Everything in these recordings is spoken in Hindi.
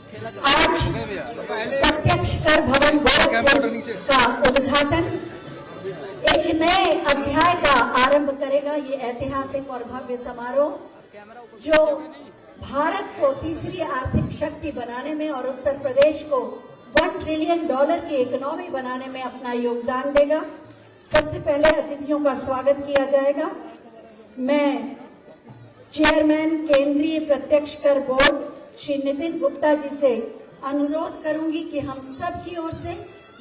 आज प्रत्यक्ष कर भवन गोरखपुर का उद्घाटन एक नए अध्याय का आरंभ करेगा। ये ऐतिहासिक और भव्य समारोह जो भारत को तीसरी आर्थिक शक्ति बनाने में और उत्तर प्रदेश को $1 ट्रिलियन की इकोनॉमी बनाने में अपना योगदान देगा। सबसे पहले अतिथियों का स्वागत किया जाएगा। मैं चेयरमैन केंद्रीय प्रत्यक्ष कर बोर्ड श्री नितिन गुप्ता जी से अनुरोध करूंगी कि हम सब की ओर से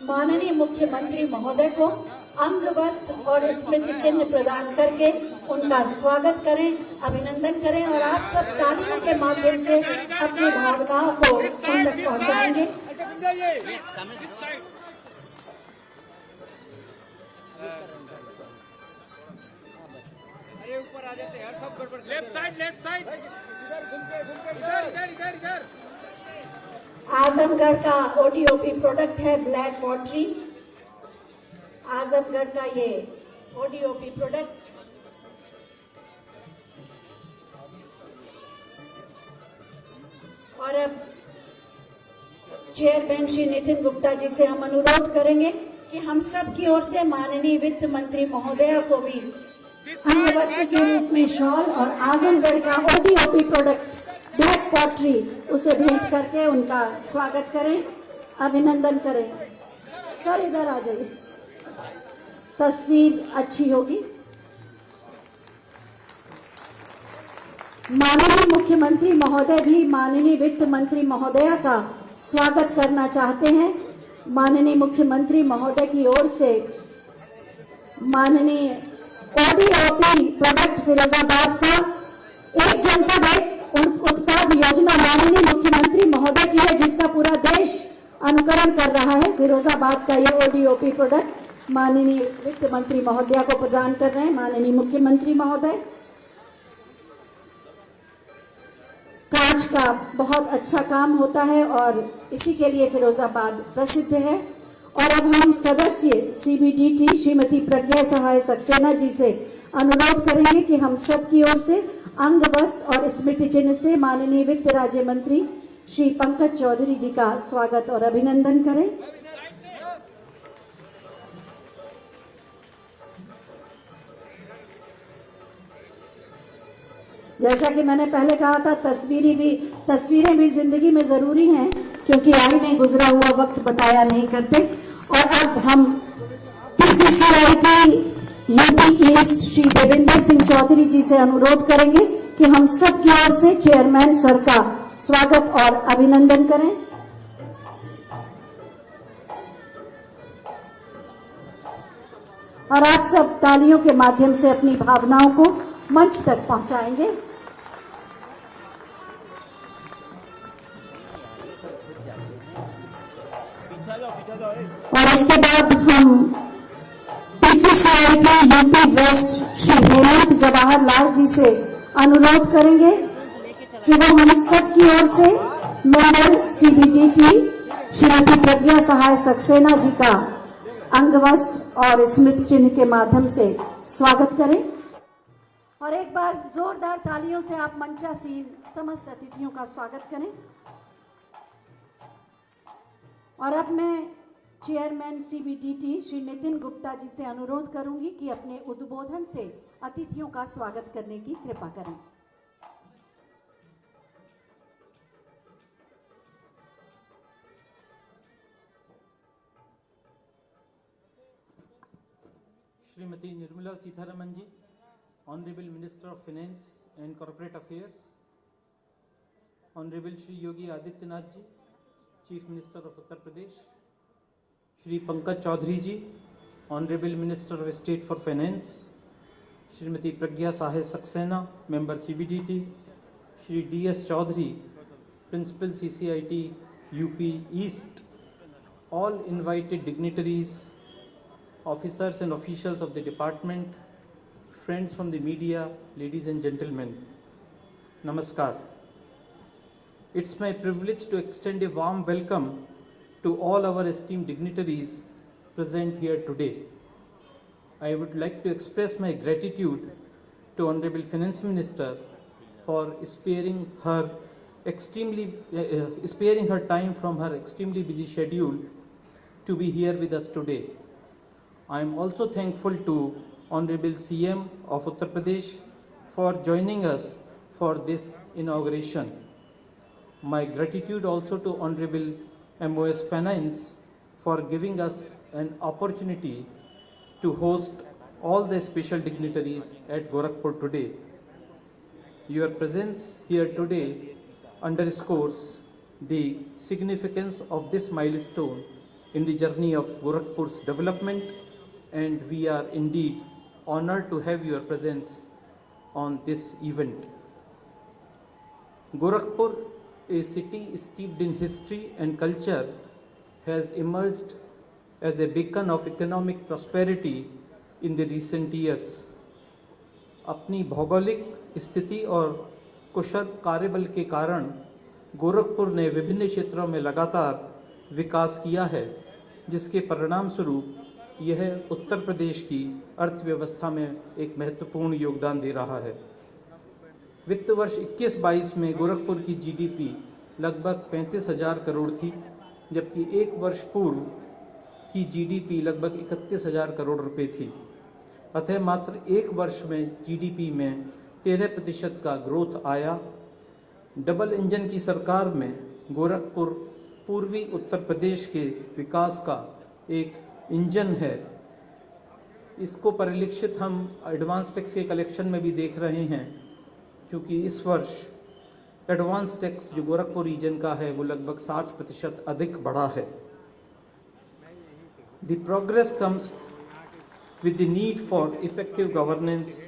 माननीय मुख्यमंत्री महोदय को अंग वस्त्र और स्मृति चिन्ह प्रदान करके उनका स्वागत करें, अभिनंदन करें और आप सब तालियों के माध्यम से अपनी भावनाओं को उन तक पहुंचाएंगे। ऊपर आ जाते यार, सब गड़बड़। लेफ्ट साइड इधर। आजमगढ़ का ओडीओपी प्रोडक्ट है ब्लैक पॉटरी। आजमगढ़ का ये ओडीओपी प्रोडक्ट और अब चेयरमैन श्री नितिन गुप्ता जी से हम अनुरोध करेंगे कि हम सब की ओर से माननीय वित्त मंत्री महोदया को भी अंग वस्त्र के रूप में शॉल और आजमगढ़ का ओडीओपी प्रोडक्ट ब्लैक पॉटरी उसे भेंट करके उनका स्वागत करें, अभिनंदन करें। सर इधर आ जाइए, तस्वीर अच्छी होगी। माननीय मुख्यमंत्री महोदय भी माननीय वित्त मंत्री महोदया का स्वागत करना चाहते हैं। माननीय मुख्यमंत्री महोदय की ओर से माननीय ओडीओपी प्रोडक्ट फिरोजाबाद का एक जनपद एक उत्पाद योजना माननीय मुख्यमंत्री महोदय की है, जिसका पूरा देश अनुकरण कर रहा है। फिरोजाबाद का ये ओडीओपी प्रोडक्ट माननीय वित्त मंत्री महोदया को प्रदान कर रहे हैं माननीय मुख्यमंत्री महोदय। कांच का बहुत अच्छा काम होता है और इसी के लिए फिरोजाबाद प्रसिद्ध है। और अब हम सदस्य सीबीडीटी श्रीमती प्रज्ञा सहाय सक्सेना जी से अनुरोध करेंगे कि हम सब की ओर से अंग वस्त्र और स्मृति चिन्ह से माननीय वित्त राज्य मंत्री श्री पंकज चौधरी जी का स्वागत और अभिनंदन करें। जैसा कि मैंने पहले कहा था, तस्वीरें भी जिंदगी में जरूरी हैं, क्योंकि आईने गुजरा हुआ वक्त बताया नहीं करते। और अब हम PCCIT UP East Shri Devendra Singh Chaudhary ji से अनुरोध करेंगे कि हम सब की ओर से चेयरमैन सर का स्वागत और अभिनंदन करें। और आप सब तालियों के माध्यम से अपनी भावनाओं को मंच तक पहुंचाएंगे। और इसके बाद हम PCCIT UP West Shri Hemant Jawaharlal ji से अनुरोध करेंगे कि वो हम सब की ओर से मेंबर सीबीडीटी श्रीमती प्रज्ञा सहाय सक्सेना जी का अंग वस्त्र और स्मृति चिन्ह के माध्यम से स्वागत करें। और एक बार जोरदार तालियों से आप मंचासीन समस्त अतिथियों का स्वागत करें। और अब मैं चेयरमैन सीबीडीटी श्री नितिन गुप्ता जी से अनुरोध करूंगी कि अपने उद्बोधन से अतिथियों का स्वागत करने की कृपा करें। श्रीमती निर्मला सीतारमन जी, Honorable Minister of Finance and Corporate Affairs, Honorable Shri Yogi Adityanath ji, Chief Minister of Uttar Pradesh, Shri Pankaj Chaudhary ji, Honorable Minister of State for Finance, Shrimati Pragya Sahai Saxena, Member CBDT, Shri D.S. Chaudhary, Principal CCIT UP East, all invited dignitaries, officers and officials of the department, friends from the media, ladies and gentlemen, Namaskar. It's my privilege to extend a warm welcome to all our esteemed dignitaries present here today. I would like to express my gratitude to Honorable Finance Minister for sparing her sparing her time from her extremely busy schedule to be here with us today. I am also thankful to Honorable CM of Uttar Pradesh for joining us for this inauguration. My gratitude also to Honorable MOS Finance for giving us an opportunity to host all the special dignitaries at Gorakhpur today. Your presence here today underscores the significance of this milestone in the journey of Gorakhpur's development, and we are indeed honored to have your presence on this event. Gorakhpur, a city steeped in history and culture, has emerged as a beacon of economic prosperity in the recent years. अपनी भौगोलिक स्थिति और कुशल कार्यबल के कारण गोरखपुर ने विभिन्न क्षेत्रों में लगातार विकास किया है, जिसके परिणाम स्वरूप यह उत्तर प्रदेश की अर्थव्यवस्था में एक महत्वपूर्ण योगदान दे रहा है। वित्त वर्ष 21-22 में गोरखपुर की जीडीपी लगभग 35,000 करोड़ थी, जबकि एक वर्ष पूर्व की जीडीपी लगभग 31,000 करोड़ रुपए थी। अतः मात्र एक वर्ष में जीडीपी में 13% का ग्रोथ आया। डबल इंजन की सरकार में गोरखपुर पूर्वी उत्तर प्रदेश के विकास का एक इंजन है। इसको परिलक्षित हम एडवांस टैक्स के कलेक्शन में भी देख रहे हैं, क्योंकि इस वर्ष एडवांस टैक्स जो गोरखपुर रीजन का है वो लगभग 60% अधिक बढ़ा है। The progress comes with the need for effective governance,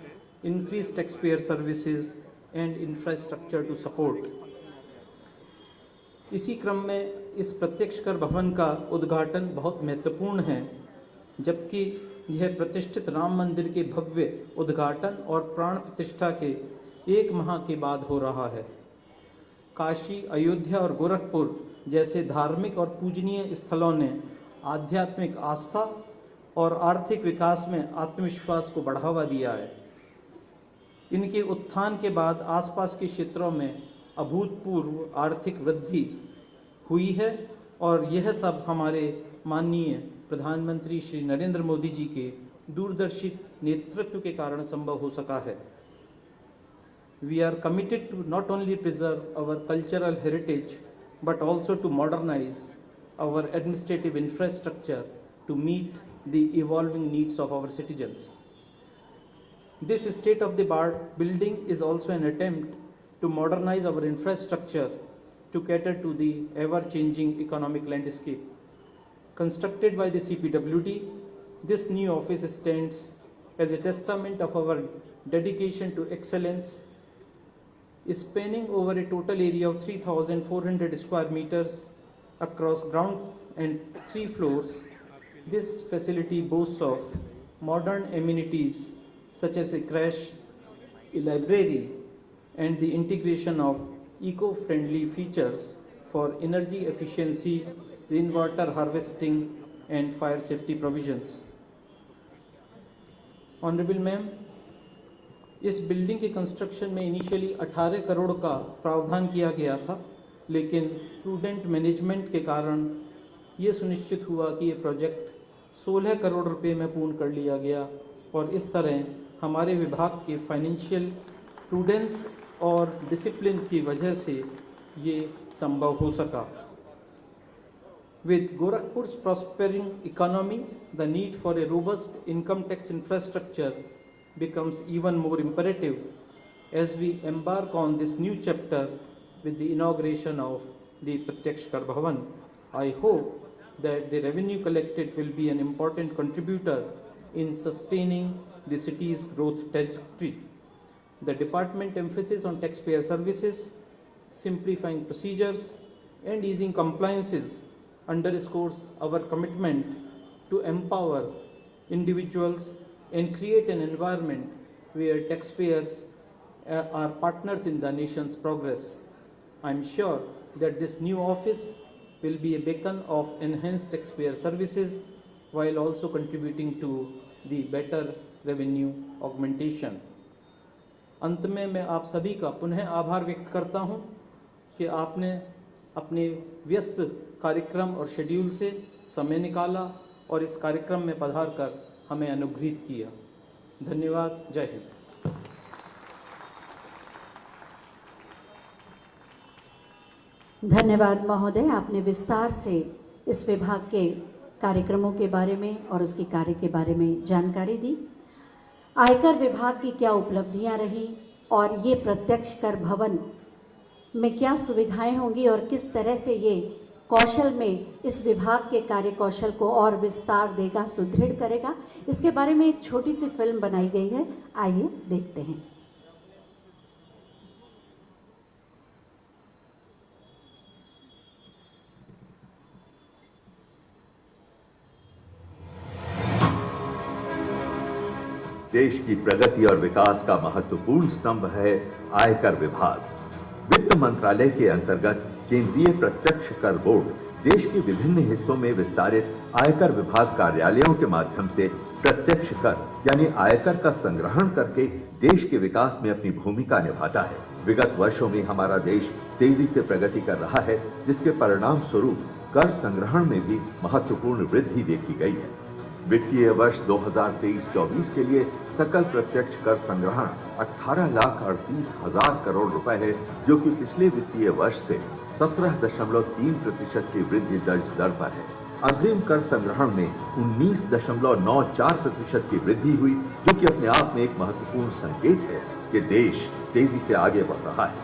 increased taxpayer services and infrastructure to support. इसी क्रम में इस प्रत्यक्ष कर भवन का उद्घाटन बहुत महत्वपूर्ण है, जबकि यह प्रतिष्ठित राम मंदिर के भव्य उद्घाटन और प्राण प्रतिष्ठा के एक माह के बाद हो रहा है। काशी, अयोध्या और गोरखपुर जैसे धार्मिक और पूजनीय स्थलों ने आध्यात्मिक आस्था और आर्थिक विकास में आत्मविश्वास को बढ़ावा दिया है। इनके उत्थान के बाद आसपास के क्षेत्रों में अभूतपूर्व आर्थिक वृद्धि हुई है, और यह सब हमारे माननीय प्रधानमंत्री श्री नरेंद्र मोदी जी के दूरदर्शी नेतृत्व के कारण संभव हो सका है। We are committed to not only preserve our cultural heritage but also to modernize our administrative infrastructure to meet the evolving needs of our citizens. This state-of-the-art building is also an attempt to modernize our infrastructure to cater to the ever-changing economic landscape. Constructed by the CPWD, this new office stands as a testament of our dedication to excellence, spanning over a total area of 3,400 square meters across ground and 3 floors. This facility boasts of modern amenities such as a crash, a library, and the integration of eco-friendly features for energy efficiency, rainwater harvesting, and fire safety provisions. Honorable Ma'am, इस बिल्डिंग के कंस्ट्रक्शन में इनिशियली 18 करोड़ का प्रावधान किया गया था, लेकिन प्रूडेंट मैनेजमेंट के कारण ये सुनिश्चित हुआ कि ये प्रोजेक्ट 16 करोड़ रुपए में पूर्ण कर लिया गया, और इस तरह हमारे विभाग के फाइनेंशियल प्रूडेंस और डिसिप्लिन की वजह से ये संभव हो सका। With Gorakhpur's prospering economy, the need for a robust income tax infrastructure becomes even more imperative as we embark on this new chapter with the inauguration of the Pratyaksh Kar Bhavan. I hope that the revenue collected will be an important contributor in sustaining the city's growth trajectory. The department emphasis on taxpayer services, simplifying procedures, and easing compliances underscores our commitment to empower individuals and create an environment where taxpayers are partners in the nation's progress. I am sure that this new office will be a beacon of enhanced taxpayer services while also contributing to the better revenue augmentation. अंत में मैं आप सभी का पुनः आभार व्यक्त करता हूं कि आपने अपने व्यस्त कार्यक्रम और शेड्यूल से समय निकाला और इस कार्यक्रम में पधार कर हमें अनुग्रहित किया। धन्यवाद। जय हिंद। धन्यवाद महोदय, आपने विस्तार से इस विभाग के कार्यक्रमों के बारे में और उसके कार्य के बारे में जानकारी दी। आयकर विभाग की क्या उपलब्धियां रही और ये प्रत्यक्ष कर भवन में क्या सुविधाएं होंगी और किस तरह से ये कौशल में इस विभाग के कार्य कौशल को और विस्तार देगा, सुदृढ़ करेगा, इसके बारे में एक छोटी सी फिल्म बनाई गई है। आइए देखते हैं। देश की प्रगति और विकास का महत्वपूर्ण स्तंभ है आयकर विभाग। वित्त मंत्रालय के अंतर्गत केंद्रीय प्रत्यक्ष कर बोर्ड देश के विभिन्न हिस्सों में विस्तारित आयकर विभाग कार्यालयों के माध्यम से प्रत्यक्ष कर यानी आयकर का संग्रहण करके देश के विकास में अपनी भूमिका निभाता है। विगत वर्षों में हमारा देश तेजी से प्रगति कर रहा है, जिसके परिणाम स्वरूप कर संग्रहण में भी महत्वपूर्ण वृद्धि देखी गई है। वित्तीय वर्ष 2023-24 के लिए सकल प्रत्यक्ष कर संग्रहण 18,38,000 करोड़ रुपए है, जो कि पिछले वित्तीय वर्ष से 17.3% की वृद्धि दर पर है। अग्रिम कर संग्रहण में 19.94% की वृद्धि हुई, जो कि अपने आप में एक महत्वपूर्ण संकेत है कि देश तेजी से आगे बढ़ रहा है।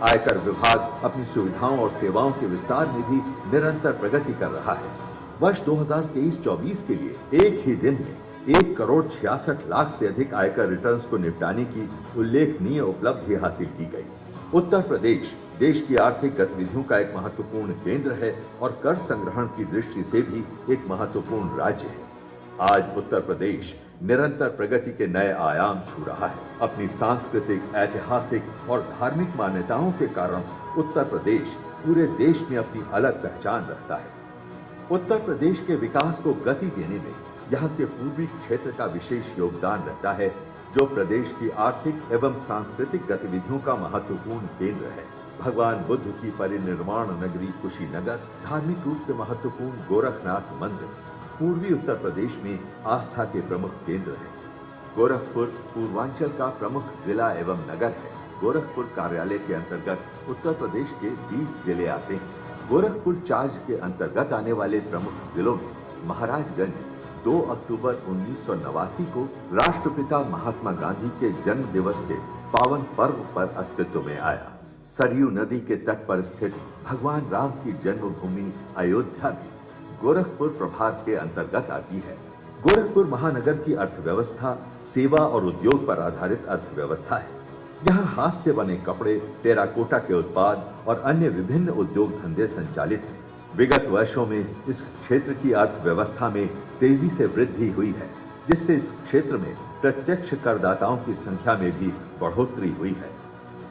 आयकर विभाग अपनी सुविधाओं और सेवाओं के विस्तार में भी निरंतर प्रगति कर रहा है। वर्ष 2023-24 के लिए एक ही दिन में 1,66 लाख से अधिक आयकर रिटर्न्स को निपटाने की उल्लेखनीय उपलब्धि हासिल की गई। उत्तर प्रदेश देश की आर्थिक गतिविधियों का एक महत्वपूर्ण केंद्र है और कर संग्रहण की दृष्टि से भी एक महत्वपूर्ण राज्य है। आज उत्तर प्रदेश निरंतर प्रगति के नए आयाम छू रहा है। अपनी सांस्कृतिक, ऐतिहासिक और धार्मिक मान्यताओं के कारण उत्तर प्रदेश पूरे देश में अपनी अलग पहचान रखता है। उत्तर प्रदेश के विकास को गति देने में यहाँ के पूर्वी क्षेत्र का विशेष योगदान रहता है, जो प्रदेश की आर्थिक एवं सांस्कृतिक गतिविधियों का महत्वपूर्ण केंद्र है। भगवान बुद्ध की परिनिर्वाण नगरी कुशीनगर, धार्मिक रूप से महत्वपूर्ण गोरखनाथ मंदिर पूर्वी उत्तर प्रदेश में आस्था के प्रमुख केंद्र है। गोरखपुर पूर्वांचल का प्रमुख जिला एवं नगर है। गोरखपुर कार्यालय के अंतर्गत उत्तर प्रदेश के 20 जिले आते हैं। गोरखपुर चार्ज के अंतर्गत आने वाले प्रमुख जिलों में महाराजगंज 2 अक्टूबर 1989 को राष्ट्रपिता महात्मा गांधी के जन्म दिवस के पावन पर्व पर अस्तित्व में आया। सरयू नदी के तट पर स्थित भगवान राम की जन्मभूमि अयोध्या भी गोरखपुर प्रभाग के अंतर्गत आती है। गोरखपुर महानगर की अर्थव्यवस्था सेवा और उद्योग पर आधारित अर्थव्यवस्था है। यहाँ हाथ से बने कपड़े, टेराकोटा के उत्पाद और अन्य विभिन्न उद्योग धंधे संचालित हैं। विगत वर्षों में इस क्षेत्र की अर्थव्यवस्था में तेजी से वृद्धि हुई है, जिससे इस क्षेत्र में प्रत्यक्ष करदाताओं की संख्या में भी बढ़ोतरी हुई है।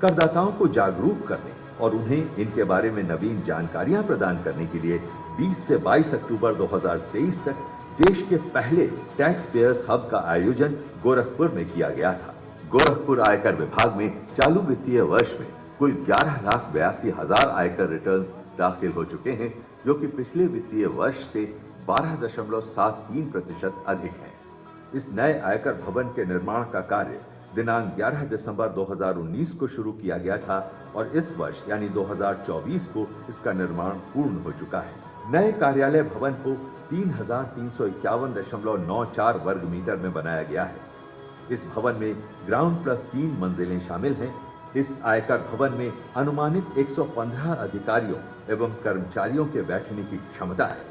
करदाताओं को जागरूक करने और उन्हें इनके बारे में नवीन जानकारियां प्रदान करने के लिए 20 से 22 अक्टूबर 2023 तक देश के पहले टैक्स पेयर्स हब का आयोजन गोरखपुर में किया गया था। गोरखपुर आयकर विभाग में चालू वित्तीय वर्ष में कुल 11,82,000 आयकर रिटर्न्स दाखिल हो चुके हैं, जो कि पिछले वित्तीय वर्ष से 12.73% अधिक है। इस नए आयकर भवन के निर्माण का कार्य दिनांक 11 दिसंबर 2019 को शुरू किया गया था और इस वर्ष यानी 2024 को इसका निर्माण पूर्ण हो चुका है। नए कार्यालय भवन को 3,351.94 वर्ग मीटर में बनाया गया है। इस भवन में ग्राउंड प्लस 3 मंजिलें शामिल हैं। इस आयकर भवन में अनुमानित 115 अधिकारियों एवं कर्मचारियों के बैठने की क्षमता है।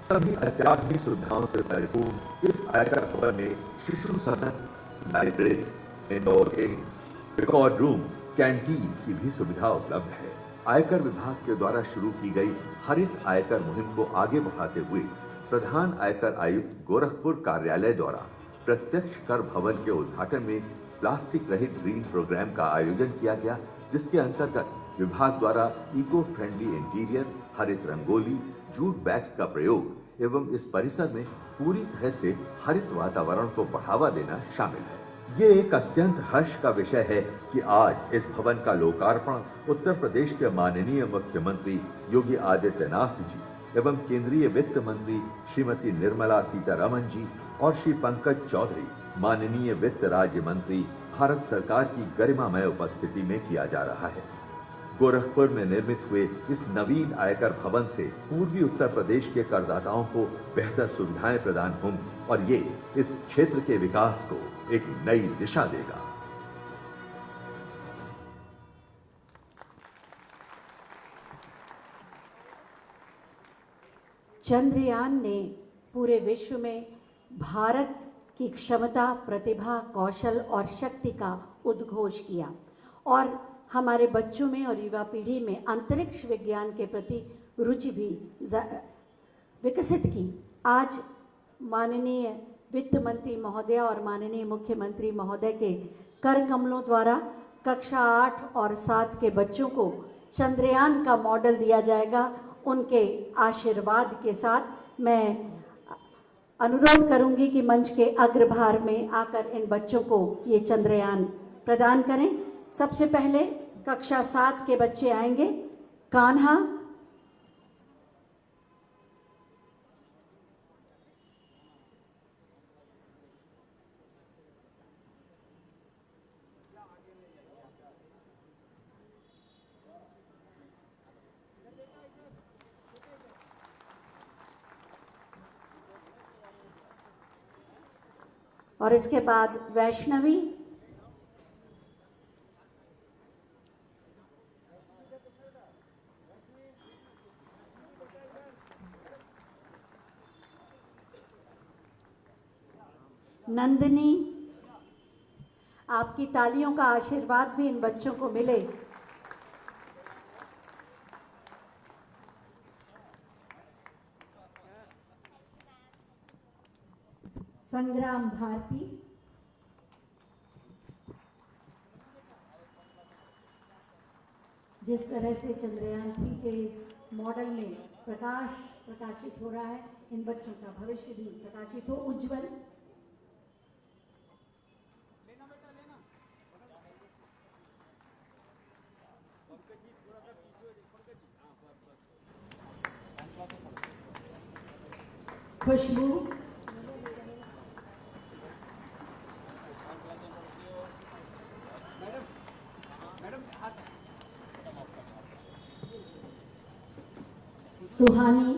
सभी अत्याधुनिक सुविधाओं से परिपूर्ण इस आयकर भवन में शिशु सदन, library, indoor games, record room, canteen की भी सुविधा उपलब्ध है। आयकर विभाग के द्वारा शुरू की गई हरित आयकर मुहिम को आगे बढ़ाते हुए प्रधान आयकर आयुक्त गोरखपुर कार्यालय द्वारा प्रत्यक्ष कर भवन के उद्घाटन में प्लास्टिक रहित ग्रीन प्रोग्राम का आयोजन किया गया, जिसके अंतर्गत विभाग द्वारा इको फ्रेंडली इंटीरियर, हरित रंगोली, जूट बैग्स का प्रयोग एवं इस परिसर में पूरी तरह से हरित वातावरण को बढ़ावा देना शामिल है। ये एक अत्यंत हर्ष का विषय है कि आज इस भवन का लोकार्पण उत्तर प्रदेश के माननीय मुख्यमंत्री योगी आदित्यनाथ जी एवं केंद्रीय वित्त मंत्री श्रीमती निर्मला सीतारमण जी और श्री पंकज चौधरी माननीय वित्त राज्य मंत्री भारत सरकार की गरिमामय उपस्थिति में किया जा रहा है। गोरखपुर में निर्मित हुए इस नवीन आयकर भवन से पूर्वी उत्तर प्रदेश के करदाताओं को बेहतर सुविधाएं प्रदान होंगी और ये इस क्षेत्र के विकास को एक नई दिशा देगा। चंद्रयान ने पूरे विश्व में भारत की क्षमता, प्रतिभा, कौशल और शक्ति का उद्घोष किया और हमारे बच्चों में और युवा पीढ़ी में अंतरिक्ष विज्ञान के प्रति रुचि भी विकसित की। आज माननीय वित्त मंत्री महोदय और माननीय मुख्यमंत्री महोदय के कर कमलों द्वारा कक्षा 8 और 7 के बच्चों को चंद्रयान का मॉडल दिया जाएगा। उनके आशीर्वाद के साथ मैं अनुरोध करूंगी कि मंच के अग्रभाग में आकर इन बच्चों को ये चंद्रयान प्रदान करें। सबसे पहले कक्षा 7 के बच्चे आएंगे। कान्हा, और इसके बाद वैष्णवी, नंदिनी। आपकी तालियों का आशीर्वाद भी इन बच्चों को मिले। संग्राम भारती, जिस तरह से चंद्रयान 3 के इस मॉडल में प्रकाशित हो रहा है, इन बच्चों का भविष्य भी प्रकाशित हो, उज्जवल। खुशबू, सुहानी,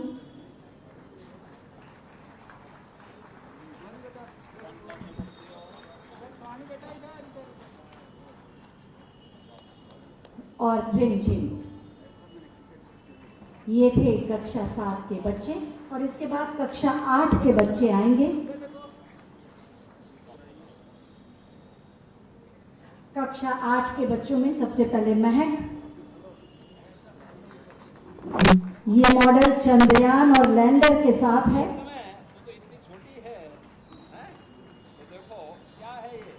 और रिमझिम। ये थे कक्षा 7 के बच्चे और इसके बाद कक्षा 8 के बच्चे आएंगे। कक्षा 8 के बच्चों में सबसे पहले महक। ये मॉडल चंद्रयान और लैंडर के साथ है। तो इतनी छोटी है, तो देखो क्या है ये।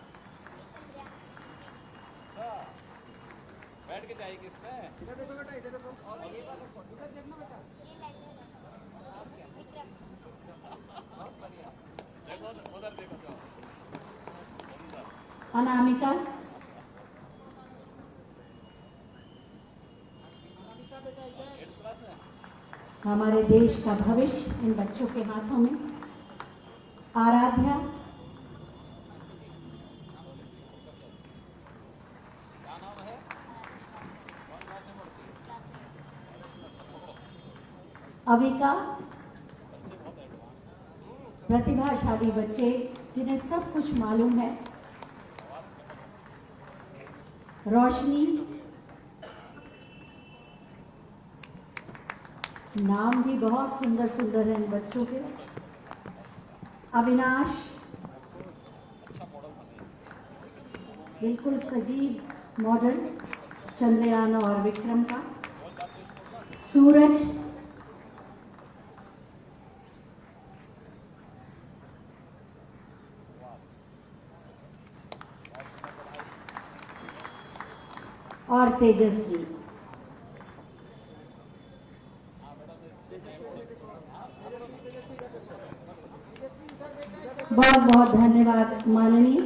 बैठ के जाएगी इसमें। इधर देखो बेटा, इधर देखो। और ये इधर देखना बेटा। देखो उधर देखो। अनामिका, हमारे देश का भविष्य इन बच्चों के हाथों में। आराध्या, अविका, प्रतिभाशाली बच्चे जिन्हें सब कुछ मालूम है। रोशनी, नाम भी बहुत सुंदर सुंदर हैं इन बच्चों के। अविनाश, बिल्कुल सजीव मॉडल चंद्रयान और विक्रम का। सूरज, और तेजस्वी। बहुत बहुत धन्यवाद माननीय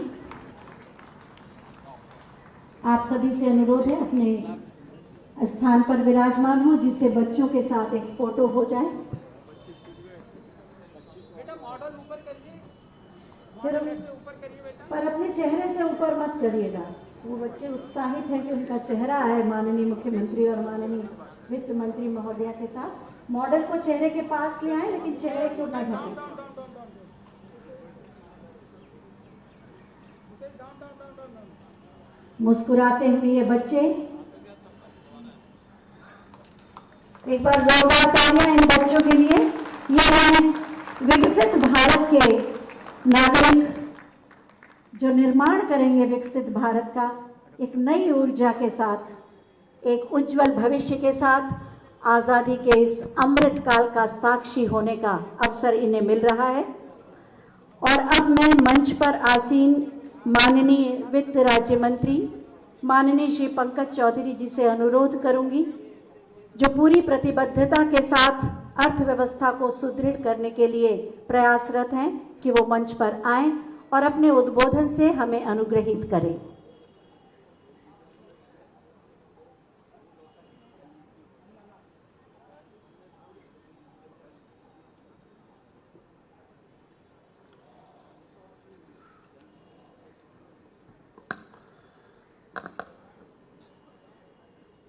आप सभी से अनुरोध है अपने स्थान पर विराजमान हो, जिससे बच्चों के साथ एक फोटो हो जाए। बेटा मॉडल ऊपर करिए, फिर मॉडल से ऊपर करिए बेटा। पर अपने चेहरे से ऊपर मत करिएगा। वो बच्चे उत्साहित हैं कि उनका चेहरा है माननीय मुख्यमंत्री और माननीय वित्त मंत्री महोदया के साथ। मॉडल को चेहरे के पास ले आए, लेकिन चेहरे को न ढके। मुस्कुराते हुए ये बच्चे, एक बार जोरदार तालियां इन बच्चों के लिए। ये हैं विकसित भारत के नागरिक, जो निर्माण करेंगे विकसित भारत का एक नई ऊर्जा के साथ, एक उज्जवल भविष्य के साथ। आज़ादी के इस अमृत काल का साक्षी होने का अवसर इन्हें मिल रहा है। और अब मैं मंच पर आसीन माननीय वित्त राज्य मंत्री माननीय श्री पंकज चौधरी जी से अनुरोध करूंगी, जो पूरी प्रतिबद्धता के साथ अर्थव्यवस्था को सुदृढ़ करने के लिए प्रयासरत हैं, कि वो मंच पर आएं और अपने उद्बोधन से हमें अनुग्रहित करें।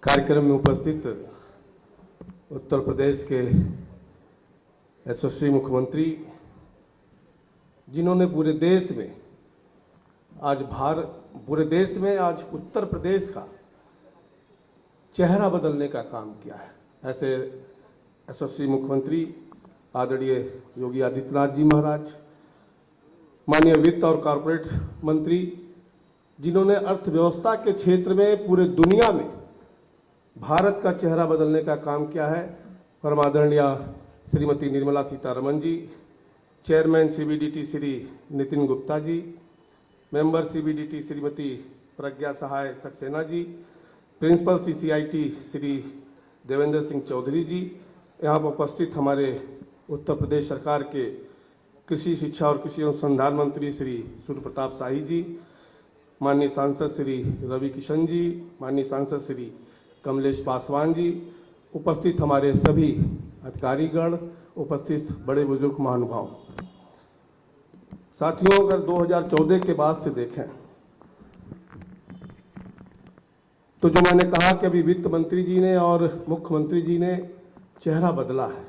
कार्यक्रम में उपस्थित उत्तर प्रदेश के यशस्वी मुख्यमंत्री, जिन्होंने पूरे देश में आज उत्तर प्रदेश का चेहरा बदलने का काम किया है, ऐसे यशस्वी मुख्यमंत्री आदरणीय योगी आदित्यनाथ जी महाराज, माननीय वित्त और कॉरपोरेट मंत्री, जिन्होंने अर्थव्यवस्था के क्षेत्र में पूरे दुनिया में भारत का चेहरा बदलने का काम किया है, परम आदरणीय Shrimati Nirmala Sitharaman ji, chairman CBDT Shri Nitin Gupta ji, member CBDT Shrimati प्रज्ञा सहाय सक्सेना जी, प्रिंसिपल सीसीआईटी श्री देवेंद्र सिंह चौधरी जी, यहाँ पर उपस्थित हमारे उत्तर प्रदेश सरकार के कृषि शिक्षा और कृषि अनुसंधान मंत्री श्री सूर्य प्रताप शाही जी, माननीय सांसद श्री रवि किशन जी, माननीय सांसद श्री कमलेश पासवान जी, उपस्थित हमारे सभी अधिकारीगण, उपस्थित बड़े बुजुर्ग महानुभाव। साथियों, अगर 2014 के बाद से देखें तो जो मैंने कहा कि अभी वित्त मंत्री जी ने और मुख्यमंत्री जी ने चेहरा बदला है,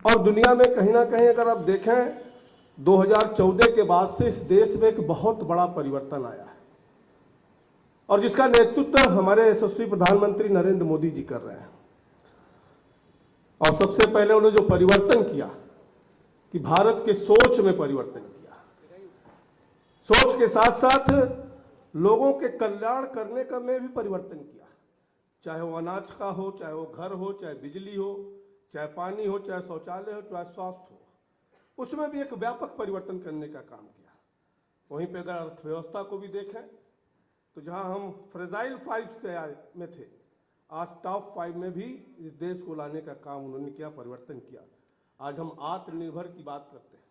और दुनिया में कहीं ना कहीं अगर आप देखें 2014 के बाद से इस देश में एक बहुत बड़ा परिवर्तन आया है, और जिसका नेतृत्व हमारे यशस्वी प्रधानमंत्री नरेंद्र मोदी जी कर रहे हैं। और सबसे पहले उन्होंने जो परिवर्तन किया कि भारत के सोच में परिवर्तन किया, सोच के साथ साथ लोगों के कल्याण करने का में भी परिवर्तन किया, चाहे वो अनाज का हो, चाहे वो घर हो, चाहे बिजली हो, चाहे पानी हो, चाहे शौचालय हो, चाहे स्वास्थ्य हो, उसमें भी एक व्यापक परिवर्तन करने का काम किया। वहीं पे अगर अर्थव्यवस्था को भी देखें तो जहां हम फ्रेजाइल 5 से में थे, आज टॉप 5 में भी इस देश को लाने का काम उन्होंने किया, परिवर्तन किया। आज हम आत्मनिर्भर की बात करते हैं।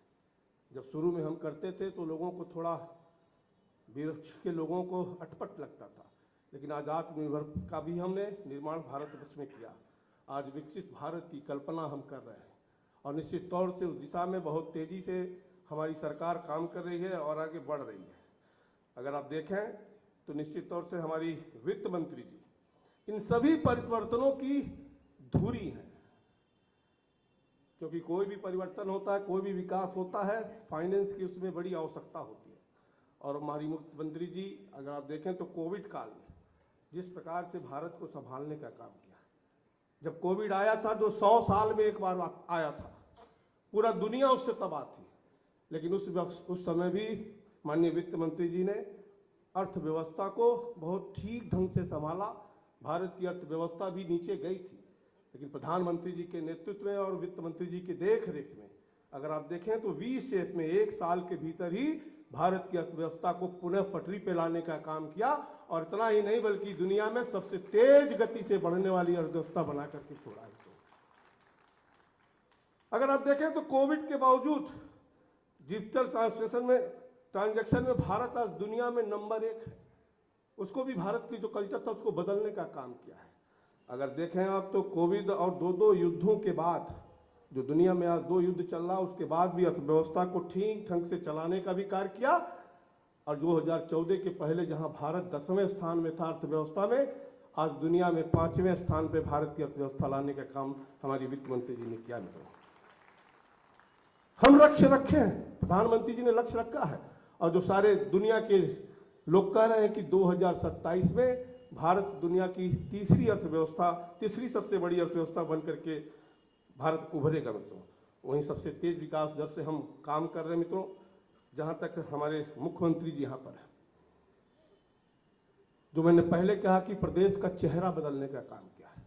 जब शुरू में हम करते थे तो लोगों को थोड़ा विपक्ष के लोगों को अटपट लगता था, लेकिन आज आत्मनिर्भर का भी हमने निर्माण भारतवर्ष में किया। आज विकसित भारत की कल्पना हम कर रहे हैं, और निश्चित तौर से उस दिशा में बहुत तेजी से हमारी सरकार काम कर रही है और आगे बढ़ रही है। अगर आप देखें तो निश्चित तौर से हमारी वित्त मंत्री जी इन सभी परिवर्तनों की धुरी है, क्योंकि कोई भी परिवर्तन होता है, कोई भी विकास होता है, फाइनेंस की उसमें बड़ी आवश्यकता होती है। और हमारी मुख्यमंत्री जी अगर आप देखें तो कोविड काल में जिस प्रकार से भारत को संभालने का काम किया, जब कोविड आया था जो 100 साल में एक बार आया था, पूरा दुनिया उससे तबाह थी, लेकिन उस समय भी माननीय वित्त मंत्री जी ने अर्थव्यवस्था को बहुत ठीक ढंग से संभाला। भारत की अर्थव्यवस्था भी नीचे गई थी, लेकिन प्रधानमंत्री जी के नेतृत्व में और वित्त मंत्री जी के देख रेख में अगर आप देखें तो वी शेप में 1 साल के भीतर ही भारत की अर्थव्यवस्था को पुनः पटरी पे लाने का काम किया। और इतना ही नहीं बल्कि दुनिया में सबसे तेज गति से बढ़ने वाली अर्थव्यवस्था बना करके छोड़ा है। अगर आप देखें तो कोविड के बावजूद डिजिटल ट्रांजैक्शन में भारत आज दुनिया में नंबर 1 है। उसको भी भारत की जो कल्चर था उसको बदलने का काम किया है। अगर देखें आप तो कोविड और दो युद्धों के बाद जो दुनिया में आज 2 युद्ध चल रहा, उसके बाद भी अर्थव्यवस्था को ठीक ढंग से चलाने का भी कार्य किया। और 2014 के पहले जहां भारत 10वें स्थान में था अर्थव्यवस्था में, आज दुनिया में 5वें स्थान पे भारत की अर्थव्यवस्था लाने का काम हमारी वित्त मंत्री जी ने किया। मित्रों, हम लक्ष्य रखे हैं, प्रधानमंत्री जी ने लक्ष्य रखा है, और जो सारे दुनिया के लोग कह रहे हैं कि 2027 में भारत दुनिया की तीसरी सबसे बड़ी अर्थव्यवस्था बन करके भारत उभरेगा। मित्रों, वहीं सबसे तेज विकास दर से हम काम कर रहे हैं। मित्रों, जहां तक हमारे मुख्यमंत्री जी यहां पर है, जो मैंने पहले कहा कि प्रदेश का चेहरा बदलने का काम किया है।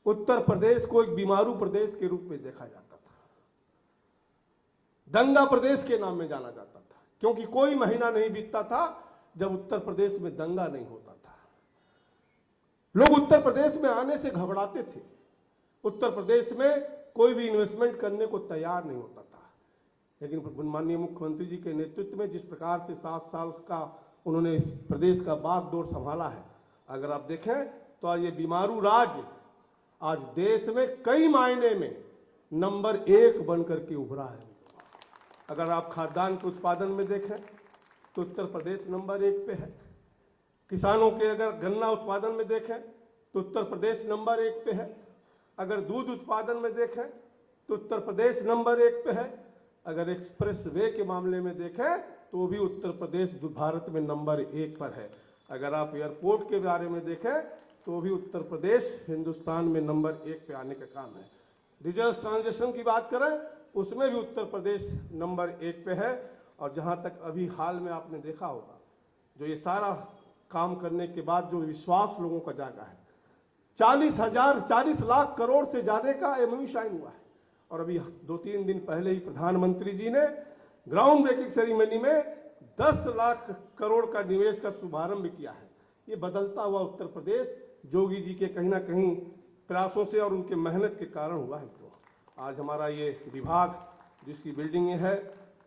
उत्तर प्रदेश को एक बीमारू प्रदेश के रूप में देखा जाता था, दंगा प्रदेश के नाम में जाना जाता था, क्योंकि कोई महीना नहीं बीतता था जब उत्तर प्रदेश में दंगा नहीं होता था। लोग उत्तर प्रदेश में आने से घबराते थे, उत्तर प्रदेश में कोई भी इन्वेस्टमेंट करने को तैयार नहीं होता था। लेकिन माननीय मुख्यमंत्री जी के नेतृत्व में जिस प्रकार से 7 साल का उन्होंने इस प्रदेश का बागडोर संभाला है, अगर आप देखें तो आज ये बीमारू राज्य आज देश में कई मायने में नंबर 1 बन करके उभरा है। अगर आप खाद्यान्न के उत्पादन में देखें तो उत्तर प्रदेश नंबर 1 पे है। किसानों के अगर गन्ना उत्पादन में देखें तो उत्तर प्रदेश नंबर 1 पे है। अगर दूध उत्पादन में देखें तो उत्तर प्रदेश नंबर 1 पे है। अगर एक्सप्रेस वे के मामले में देखें तो भी उत्तर प्रदेश भारत में नंबर 1 पर है। अगर आप एयरपोर्ट के बारे में देखें तो भी उत्तर प्रदेश हिंदुस्तान में नंबर 1 पे आने का काम है। डिजिटल ट्रांजेक्शन की बात करें उसमें भी उत्तर प्रदेश नंबर 1 पे है। और जहां तक अभी हाल में आपने देखा होगा, जो ये सारा काम करने के बाद जो विश्वास लोगों का जागा है, 40 लाख करोड़ से ज्यादा का एमओयू साइन हुआ है। और अभी 2-3 दिन पहले ही प्रधानमंत्री जी ने ग्राउंड ब्रेकिंग सेरेमनी में 10 लाख करोड़ का निवेश का शुभारंभ किया है। ये बदलता हुआ उत्तर प्रदेश जोगी जी के कहीं ना कहीं प्रयासों से और उनके मेहनत के कारण हुआ है। तो आज हमारा ये विभाग जिसकी बिल्डिंग है,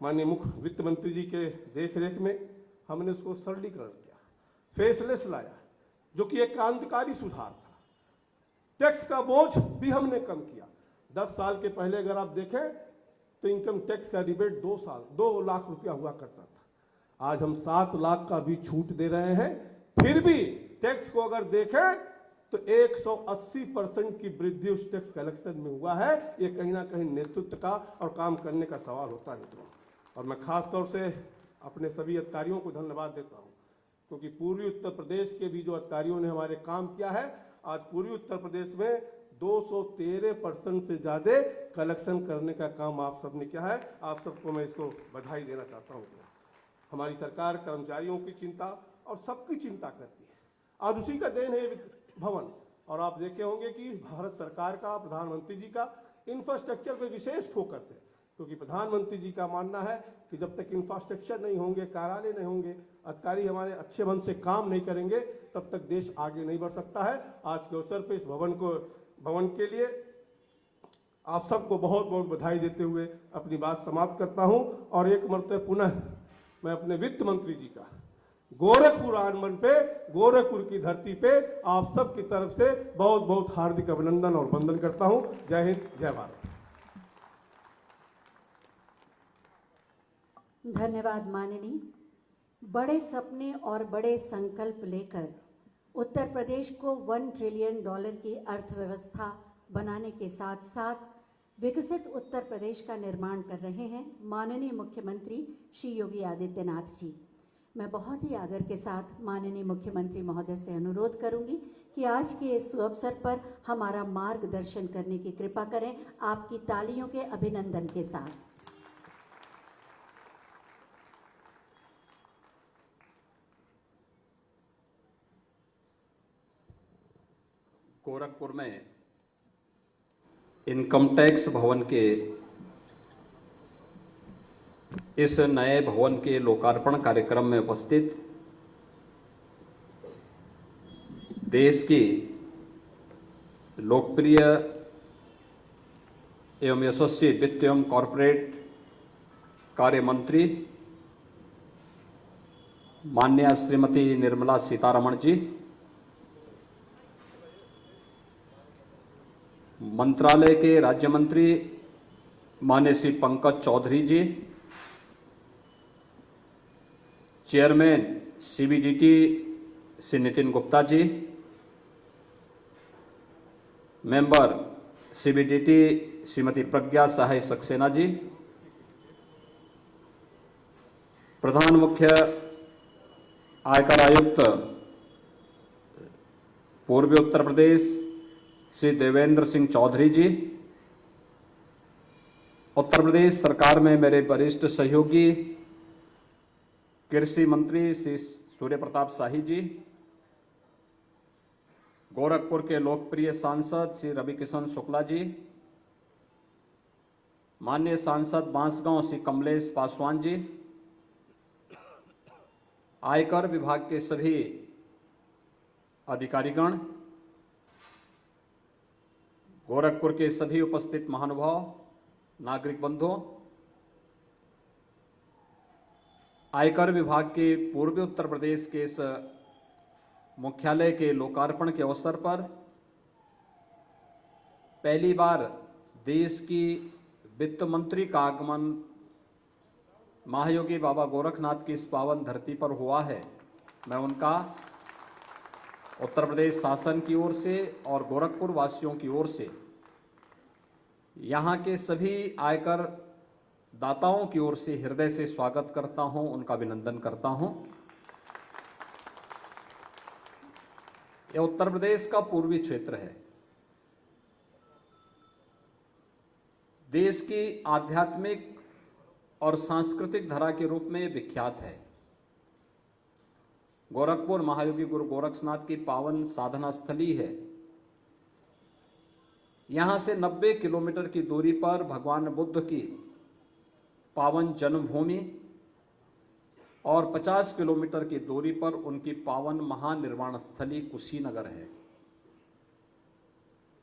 माननीय मुख्य वित्त मंत्री जी के देखरेख में हमने उसको सरलीकरण किया, फेसलेस लाया, जो कि एक क्रांतिकारी सुधार था। टैक्स का बोझ भी हमने कम किया। 10 साल के पहले अगर आप देखें तो इनकम टैक्स का रिबेट 2 लाख रुपया हुआ करता था। आज हम 7 लाख का भी छूट दे रहे हैं। फिर भी टैक्स को अगर देखें तो 180% की वृद्धि उस टैक्स कलेक्शन में हुआ है। ये कहीं ना कहीं नेतृत्व का और काम करने का सवाल होता है मित्रों। और मैं खास तौर से अपने सभी अधिकारियों को धन्यवाद देता हूं, क्योंकि पूर्वी उत्तर प्रदेश के भी जो अधिकारियों ने हमारे काम किया है, आज पूर्वी उत्तर प्रदेश में 213% से ज्यादा कलेक्शन करने का काम आप सबने किया है। आप सबको मैं इसको बधाई देना चाहता हूँ। हमारी सरकार कर्मचारियों की चिंता और सबकी चिंता करती है। आज उसी का देन है भवन। और आप देखे होंगे कि भारत सरकार का, प्रधानमंत्री जी का इंफ्रास्ट्रक्चर पे विशेष फोकस है, क्योंकि प्रधानमंत्री जी का मानना है कि जब तक इंफ्रास्ट्रक्चर नहीं होंगे, कार्यालय नहीं होंगे, अधिकारी हमारे अच्छे मन से काम नहीं करेंगे, तब तक देश आगे नहीं बढ़ सकता है। आज के अवसर पे इस भवन के लिए आप सबको बहुत बहुत बधाई देते हुए अपनी बात समाप्त करता हूं। और एक मरतबा पुनः मैं अपने वित्त मंत्री जी का गोरखपुर आगमन पे, गोरखपुर की धरती पे आप सब की तरफ से बहुत बहुत हार्दिक अभिनंदन और वंदन करता हूं। जय हिंद, जय भारत। धन्यवाद माननीय। बड़े सपने और बड़े संकल्प लेकर उत्तर प्रदेश को $1 ट्रिलियन की अर्थव्यवस्था बनाने के साथ साथ विकसित उत्तर प्रदेश का निर्माण कर रहे हैं माननीय मुख्यमंत्री श्री योगी आदित्यनाथ जी। मैं बहुत ही आदर के साथ माननीय मुख्यमंत्री महोदय से अनुरोध करूंगी कि आज के इस अवसर पर हमारा मार्गदर्शन करने की कृपा करें, आपकी तालियों के अभिनंदन के साथ। गोरखपुर में इनकम टैक्स भवन के इस नए भवन के लोकार्पण कार्यक्रम में उपस्थित देश की लोकप्रिय एवं यशस्वी वित्त एवं कॉरपोरेट कार्य मंत्री माननीय श्रीमती निर्मला सीतारमण जी, मंत्रालय के राज्य मंत्री माननीय श्री पंकज चौधरी जी, chairman CBDT Shri Nitin Gupta ji, member CBDT Shrimati प्रज्ञा सहाय सक्सेना जी, प्रधान मुख्य आयकर आयुक्त पूर्वी उत्तर प्रदेश श्री देवेंद्र सिंह चौधरी जी, उत्तर प्रदेश सरकार में मेरे वरिष्ठ सहयोगी कृषि मंत्री श्री सूर्य प्रताप शाही जी, गोरखपुर के लोकप्रिय सांसद श्री रविकिशन शुक्ला जी, माननीय सांसद बांसगांव श्री कमलेश पासवान जी, आयकर विभाग के सभी अधिकारीगण, गोरखपुर के सभी उपस्थित महानुभाव, नागरिक बंधुओं, आयकर विभाग के पूर्वी उत्तर प्रदेश के इस मुख्यालय के लोकार्पण के अवसर पर पहली बार देश की वित्त मंत्री का आगमन महायोगी बाबा गोरखनाथ की इस पावन धरती पर हुआ है। मैं उनका उत्तर प्रदेश शासन की ओर से और गोरखपुर वासियों की ओर से, यहाँ के सभी आयकर दाताओं की ओर से हृदय से स्वागत करता हूं, उनका अभिनंदन करता हूं। यह उत्तर प्रदेश का पूर्वी क्षेत्र है। देश की आध्यात्मिक और सांस्कृतिक धरा के रूप में विख्यात है। गोरखपुर महायोगी गुरु गोरक्षनाथ की पावन साधना स्थली है। यहां से 90 किलोमीटर की दूरी पर भगवान बुद्ध की पावन जन्मभूमि और 50 किलोमीटर की दूरी पर उनकी पावन महानिर्वाण स्थली कुशीनगर है।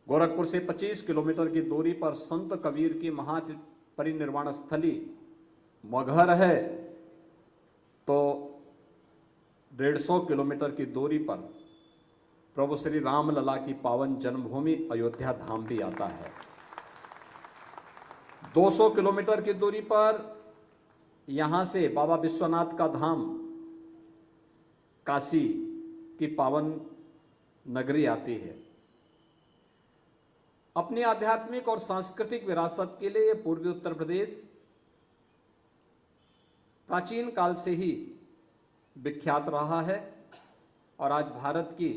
गोरखपुर से 25 किलोमीटर की दूरी पर संत कबीर की महापरिनिर्वाण स्थली मगहर है, तो 150 किलोमीटर की दूरी पर प्रभु श्री रामलला की पावन जन्मभूमि अयोध्या धाम भी आता है। 200 किलोमीटर की दूरी पर यहां से बाबा विश्वनाथ का धाम काशी की पावन नगरी आती है। अपनी आध्यात्मिक और सांस्कृतिक विरासत के लिए पूर्वी उत्तर प्रदेश प्राचीन काल से ही विख्यात रहा है और आज भारत की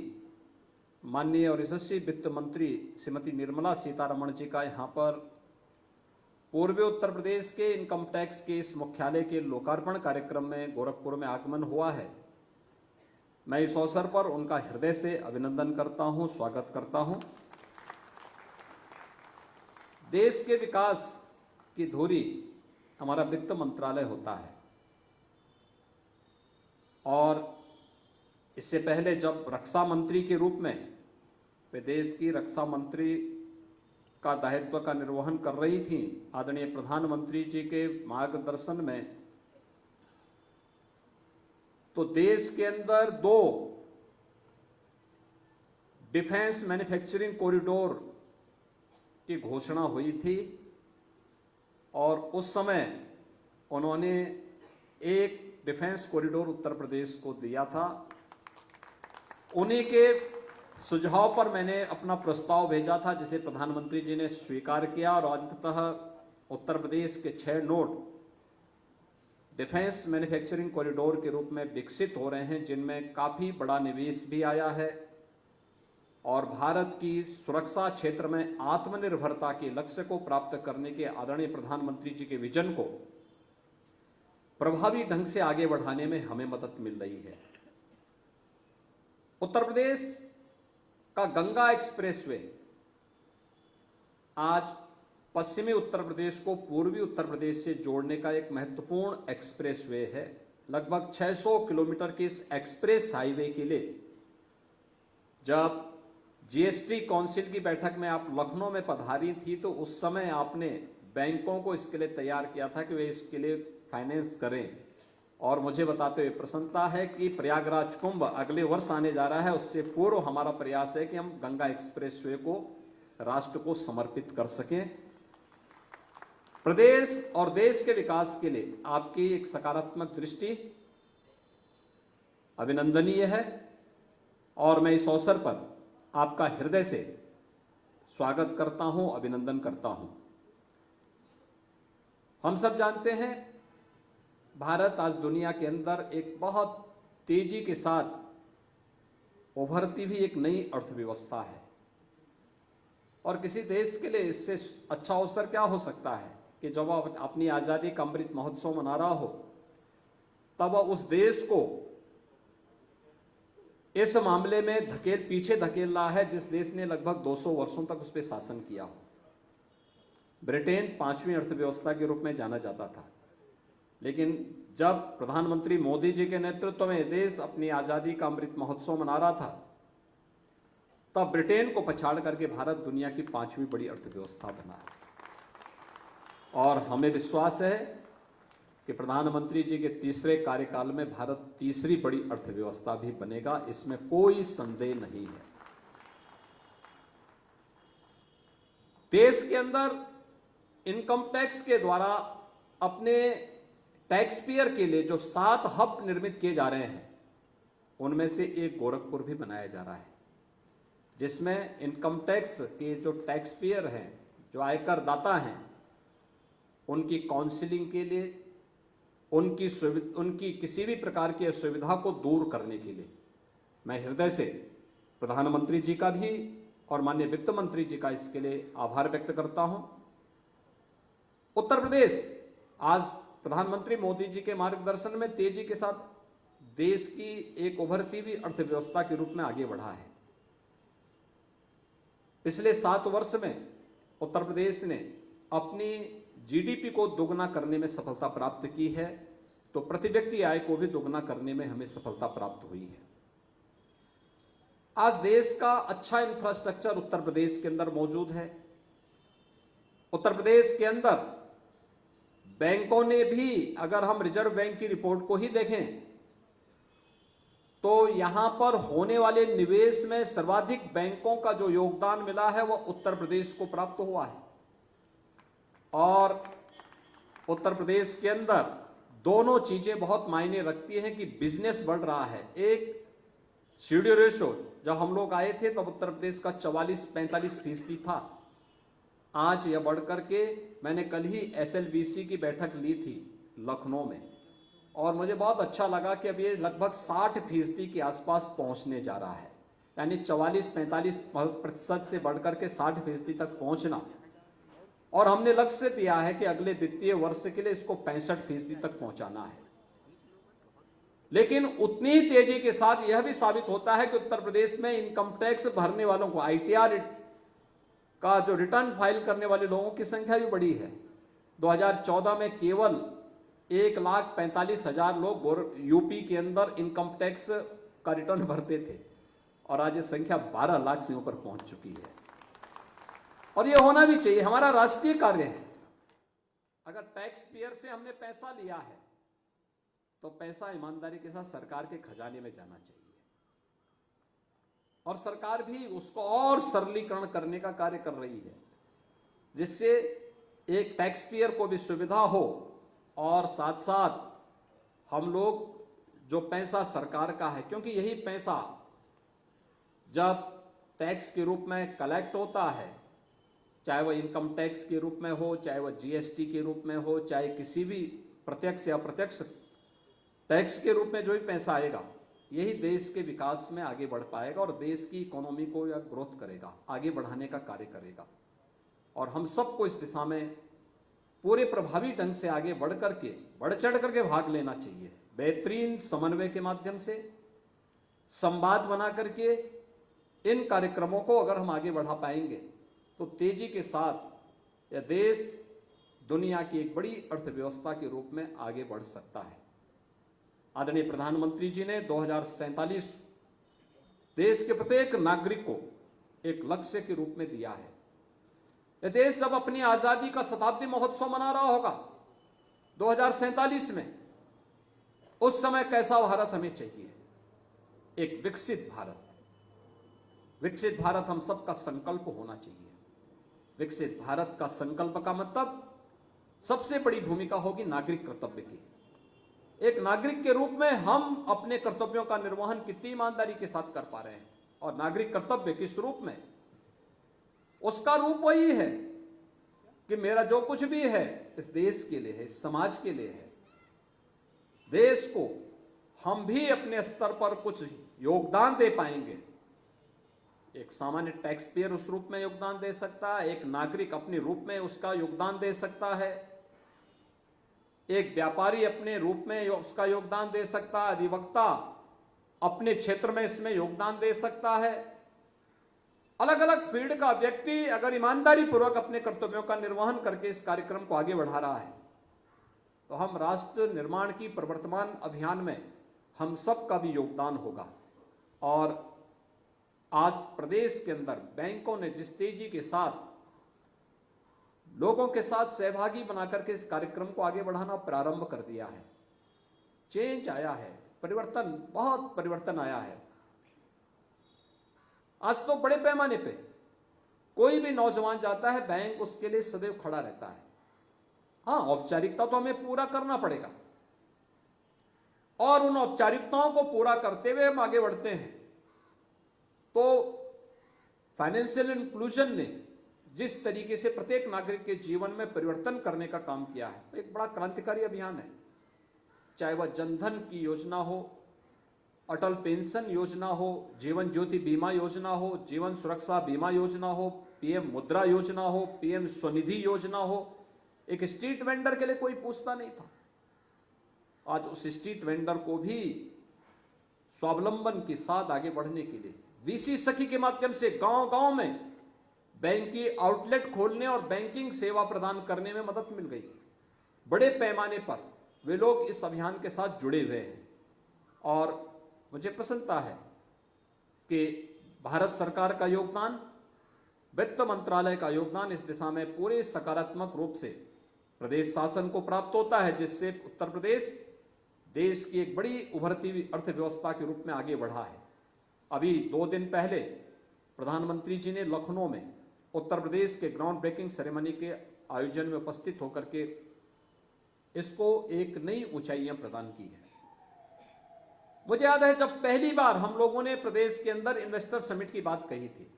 माननीय और यशस्वी वित्त मंत्री श्रीमती निर्मला सीतारमण जी का यहाँ पर पूर्वी उत्तर प्रदेश के इनकम टैक्स के इस मुख्यालय के लोकार्पण कार्यक्रम में गोरखपुर में आगमन हुआ है। मैं इस अवसर पर उनका हृदय से अभिनंदन करता हूं, स्वागत करता हूं। देश के विकास की धुरी हमारा वित्त मंत्रालय होता है और इससे पहले जब रक्षा मंत्री के रूप में वे देश की रक्षा मंत्री का दायित्व का निर्वहन कर रही थी, आदरणीय प्रधानमंत्री जी के मार्गदर्शन में, तो देश के अंदर 2 डिफेंस मैन्युफैक्चरिंग कॉरिडोर की घोषणा हुई थी और उस समय उन्होंने एक डिफेंस कॉरिडोर उत्तर प्रदेश को दिया था। उन्हीं के सुझाव पर मैंने अपना प्रस्ताव भेजा था, जिसे प्रधानमंत्री जी ने स्वीकार किया और अंततः उत्तर प्रदेश के 6 नोड डिफेंस मैन्युफैक्चरिंग कॉरिडोर के रूप में विकसित हो रहे हैं, जिनमें काफी बड़ा निवेश भी आया है और भारत की सुरक्षा क्षेत्र में आत्मनिर्भरता के लक्ष्य को प्राप्त करने के आदरणीय प्रधानमंत्री जी के विजन को प्रभावी ढंग से आगे बढ़ाने में हमें मदद मिल रही है। उत्तर प्रदेश का गंगा एक्सप्रेसवे आज पश्चिमी उत्तर प्रदेश को पूर्वी उत्तर प्रदेश से जोड़ने का एक महत्वपूर्ण एक्सप्रेसवे है। लगभग 600 किलोमीटर के इस एक्सप्रेस हाईवे के लिए जब जीएसटी काउंसिल की बैठक में आप लखनऊ में पधारी थी, तो उस समय आपने बैंकों को इसके लिए तैयार किया था कि वे इसके लिए फाइनेंस करें और मुझे बताते हुए प्रसन्नता है कि प्रयागराज कुंभ अगले वर्ष आने जा रहा है। उससे पूर्व हमारा प्रयास है कि हम गंगा एक्सप्रेसवे को राष्ट्र को समर्पित कर सकें। प्रदेश और देश के विकास के लिए आपकी एक सकारात्मक दृष्टि अभिनंदनीय है और मैं इस अवसर पर आपका हृदय से स्वागत करता हूं, अभिनंदन करता हूं। हम सब जानते हैं भारत आज दुनिया के अंदर एक बहुत तेजी के साथ उभरती हुई एक नई अर्थव्यवस्था है और किसी देश के लिए इससे अच्छा अवसर क्या हो सकता है कि जब वह अपनी आजादी का अमृत महोत्सव मना रहा हो तब वह उस देश को इस मामले में पीछे धकेल रहा है जिस देश ने लगभग 200 वर्षों तक उस पर शासन किया हो। ब्रिटेन 5वीं अर्थव्यवस्था के रूप में जाना जाता था, लेकिन जब प्रधानमंत्री मोदी जी के नेतृत्व में देश अपनी आजादी का अमृत महोत्सव मना रहा था तब ब्रिटेन को पछाड़ करके भारत दुनिया की 5वीं बड़ी अर्थव्यवस्था बना और हमें विश्वास है कि प्रधानमंत्री जी के तीसरे कार्यकाल में भारत तीसरी बड़ी अर्थव्यवस्था भी बनेगा, इसमें कोई संदेह नहीं है। देश के अंदर इनकम टैक्स के द्वारा अपने टैक्स पेयर के लिए जो 7 हब निर्मित किए जा रहे हैं उनमें से एक गोरखपुर भी बनाया जा रहा है, जिसमें इनकम टैक्स के जो टैक्स पेयर हैं, जो आयकर दाता हैं, उनकी काउंसलिंग के लिए, उनकी किसी भी प्रकार की असुविधा को दूर करने के लिए मैं हृदय से प्रधानमंत्री जी का भी और माननीय वित्त मंत्री जी का इसके लिए आभार व्यक्त करता हूं। उत्तर प्रदेश आज प्रधानमंत्री मोदी जी के मार्गदर्शन में तेजी के साथ देश की एक उभरती हुई अर्थव्यवस्था के रूप में आगे बढ़ा है। पिछले 7 वर्ष में उत्तर प्रदेश ने अपनी जीडीपी को दोगुना करने में सफलता प्राप्त की है, तो प्रति व्यक्ति आय को भी दोगुना करने में हमें सफलता प्राप्त हुई है। आज देश का अच्छा इंफ्रास्ट्रक्चर उत्तर प्रदेश के अंदर मौजूद है। उत्तर प्रदेश के अंदर बैंकों ने भी, अगर हम रिजर्व बैंक की रिपोर्ट को ही देखें तो यहां पर होने वाले निवेश में सर्वाधिक बैंकों का जो योगदान मिला है वह उत्तर प्रदेश को प्राप्त हुआ है। और उत्तर प्रदेश के अंदर दोनों चीजें बहुत मायने रखती हैं कि बिजनेस बढ़ रहा है। एक सीडी रेशो, जब हम लोग आए थे तब उत्तर प्रदेश का 44-45% था, आज यह बढ़ करके, मैंने कल ही एसएलबीसी की बैठक ली थी लखनऊ में और मुझे बहुत अच्छा लगा कि अब ये लगभग 60% के आसपास पहुंचने जा रहा है, यानी 44-45% से बढ़कर के 60% तक पहुंचना। और हमने लक्ष्य दिया है कि अगले वित्तीय वर्ष के लिए इसको 65% तक पहुंचाना है। लेकिन उतनी ही तेजी के साथ यह भी साबित होता है कि उत्तर प्रदेश में इनकम टैक्स भरने वालों को, आईटीआर का जो रिटर्न फाइल करने वाले लोगों की संख्या भी बढ़ी है। 2014 में केवल 1,45,000 लोग यूपी के अंदर इनकम टैक्स का रिटर्न भरते थे और आज ये संख्या 12 लाख से ऊपर पहुंच चुकी है। और ये होना भी चाहिए, हमारा राष्ट्रीय कार्य है। अगर टैक्स पेयर से हमने पैसा लिया है तो पैसा ईमानदारी के साथ सरकार के खजाने में जाना चाहिए और सरकार भी उसको और सरलीकरण करने का कार्य कर रही है, जिससे एक टैक्स पेयर को भी सुविधा हो और साथ साथ हम लोग जो पैसा सरकार का है, क्योंकि यही पैसा जब टैक्स के रूप में कलेक्ट होता है, चाहे वह इनकम टैक्स के रूप में हो, चाहे वह जीएसटी के रूप में हो, चाहे किसी भी प्रत्यक्ष या अप्रत्यक्ष टैक्स के रूप में जो भी पैसा आएगा, यही देश के विकास में आगे बढ़ पाएगा और देश की इकोनॉमी को या ग्रोथ करेगा, आगे बढ़ाने का कार्य करेगा। और हम सबको इस दिशा में पूरे प्रभावी ढंग से आगे बढ़ चढ़ करके भाग लेना चाहिए। बेहतरीन समन्वय के माध्यम से, संवाद बना करके इन कार्यक्रमों को अगर हम आगे बढ़ा पाएंगे तो तेजी के साथ यह देश दुनिया की एक बड़ी अर्थव्यवस्था के रूप में आगे बढ़ सकता है। आदरणीय प्रधानमंत्री जी ने 2047 देश के प्रत्येक नागरिक को एक लक्ष्य के रूप में दिया है। यह देश जब अपनी आजादी का शताब्दी महोत्सव मना रहा होगा 2047 में, उस समय कैसा भारत हमें चाहिए? एक विकसित भारत। विकसित भारत हम सबका संकल्प होना चाहिए। विकसित भारत का संकल्प का मतलब सबसे बड़ी भूमिका होगी नागरिक कर्तव्य की। एक नागरिक के रूप में हम अपने कर्तव्यों का निर्वहन कितनी ईमानदारी के साथ कर पा रहे हैं, और नागरिक कर्तव्य किस रूप में? उसका रूप वही है कि मेरा जो कुछ भी है इस देश के लिए है, इस समाज के लिए है। देश को हम भी अपने स्तर पर कुछ योगदान दे पाएंगे। एक सामान्य टैक्स पेयर उस रूप में योगदान दे सकता है, एक नागरिक अपने रूप में उसका योगदान दे सकता है, एक व्यापारी अपने रूप में उसका योगदान दे सकता है, अधिवक्ता अपने क्षेत्र में इसमें योगदान दे सकता है। अलग अलग फील्ड का व्यक्ति अगर ईमानदारी पूर्वक अपने कर्तव्यों का निर्वहन करके इस कार्यक्रम को आगे बढ़ा रहा है, तो हम राष्ट्र निर्माण की प्रवर्तमान अभियान में हम सब का भी योगदान होगा। और आज प्रदेश के अंदर बैंकों ने जिस तेजी के साथ लोगों के साथ सहभागी बनाकर के इस कार्यक्रम को आगे बढ़ाना प्रारंभ कर दिया है, चेंज आया है, परिवर्तन, बहुत परिवर्तन आया है। आज तो बड़े पैमाने पे कोई भी नौजवान जाता है, बैंक उसके लिए सदैव खड़ा रहता है। हाँ, औपचारिकता तो हमें पूरा करना पड़ेगा, और उन औपचारिकताओं को पूरा करते हुए हम आगे बढ़ते हैं। तो फाइनेंशियल इंक्लूजन ने जिस तरीके से प्रत्येक नागरिक के जीवन में परिवर्तन करने का काम किया है, एक बड़ा क्रांतिकारी अभियान है। चाहे वह जनधन की योजना हो, अटल पेंशन योजना हो, जीवन ज्योति बीमा योजना हो, जीवन सुरक्षा बीमा योजना हो, पीएम मुद्रा योजना हो, पीएम स्वनिधि योजना हो। एक स्ट्रीट वेंडर के लिए कोई पूछता नहीं था, आज उस स्ट्रीट वेंडर को भी स्वावलंबन के साथ आगे बढ़ने के लिए वीसी सखी के माध्यम से गांव गांव में बैंकिंग आउटलेट खोलने और बैंकिंग सेवा प्रदान करने में मदद मिल गई। बड़े पैमाने पर वे लोग इस अभियान के साथ जुड़े हुए हैं, और मुझे प्रसन्नता है कि भारत सरकार का योगदान, वित्त मंत्रालय का योगदान इस दिशा में पूरे सकारात्मक रूप से प्रदेश शासन को प्राप्त होता है, जिससे उत्तर प्रदेश देश की एक बड़ी उभरती हुई अर्थव्यवस्था के रूप में आगे बढ़ा है। अभी 2 दिन पहले प्रधानमंत्री जी ने लखनऊ में उत्तर प्रदेश के ग्राउंड ब्रेकिंग सेरेमनी के आयोजन में उपस्थित होकर के इसको एक नई ऊंचाइयां प्रदान की है। मुझे याद है जब पहली बार हम लोगों ने प्रदेश के अंदर इन्वेस्टर समिट की बात कही थी,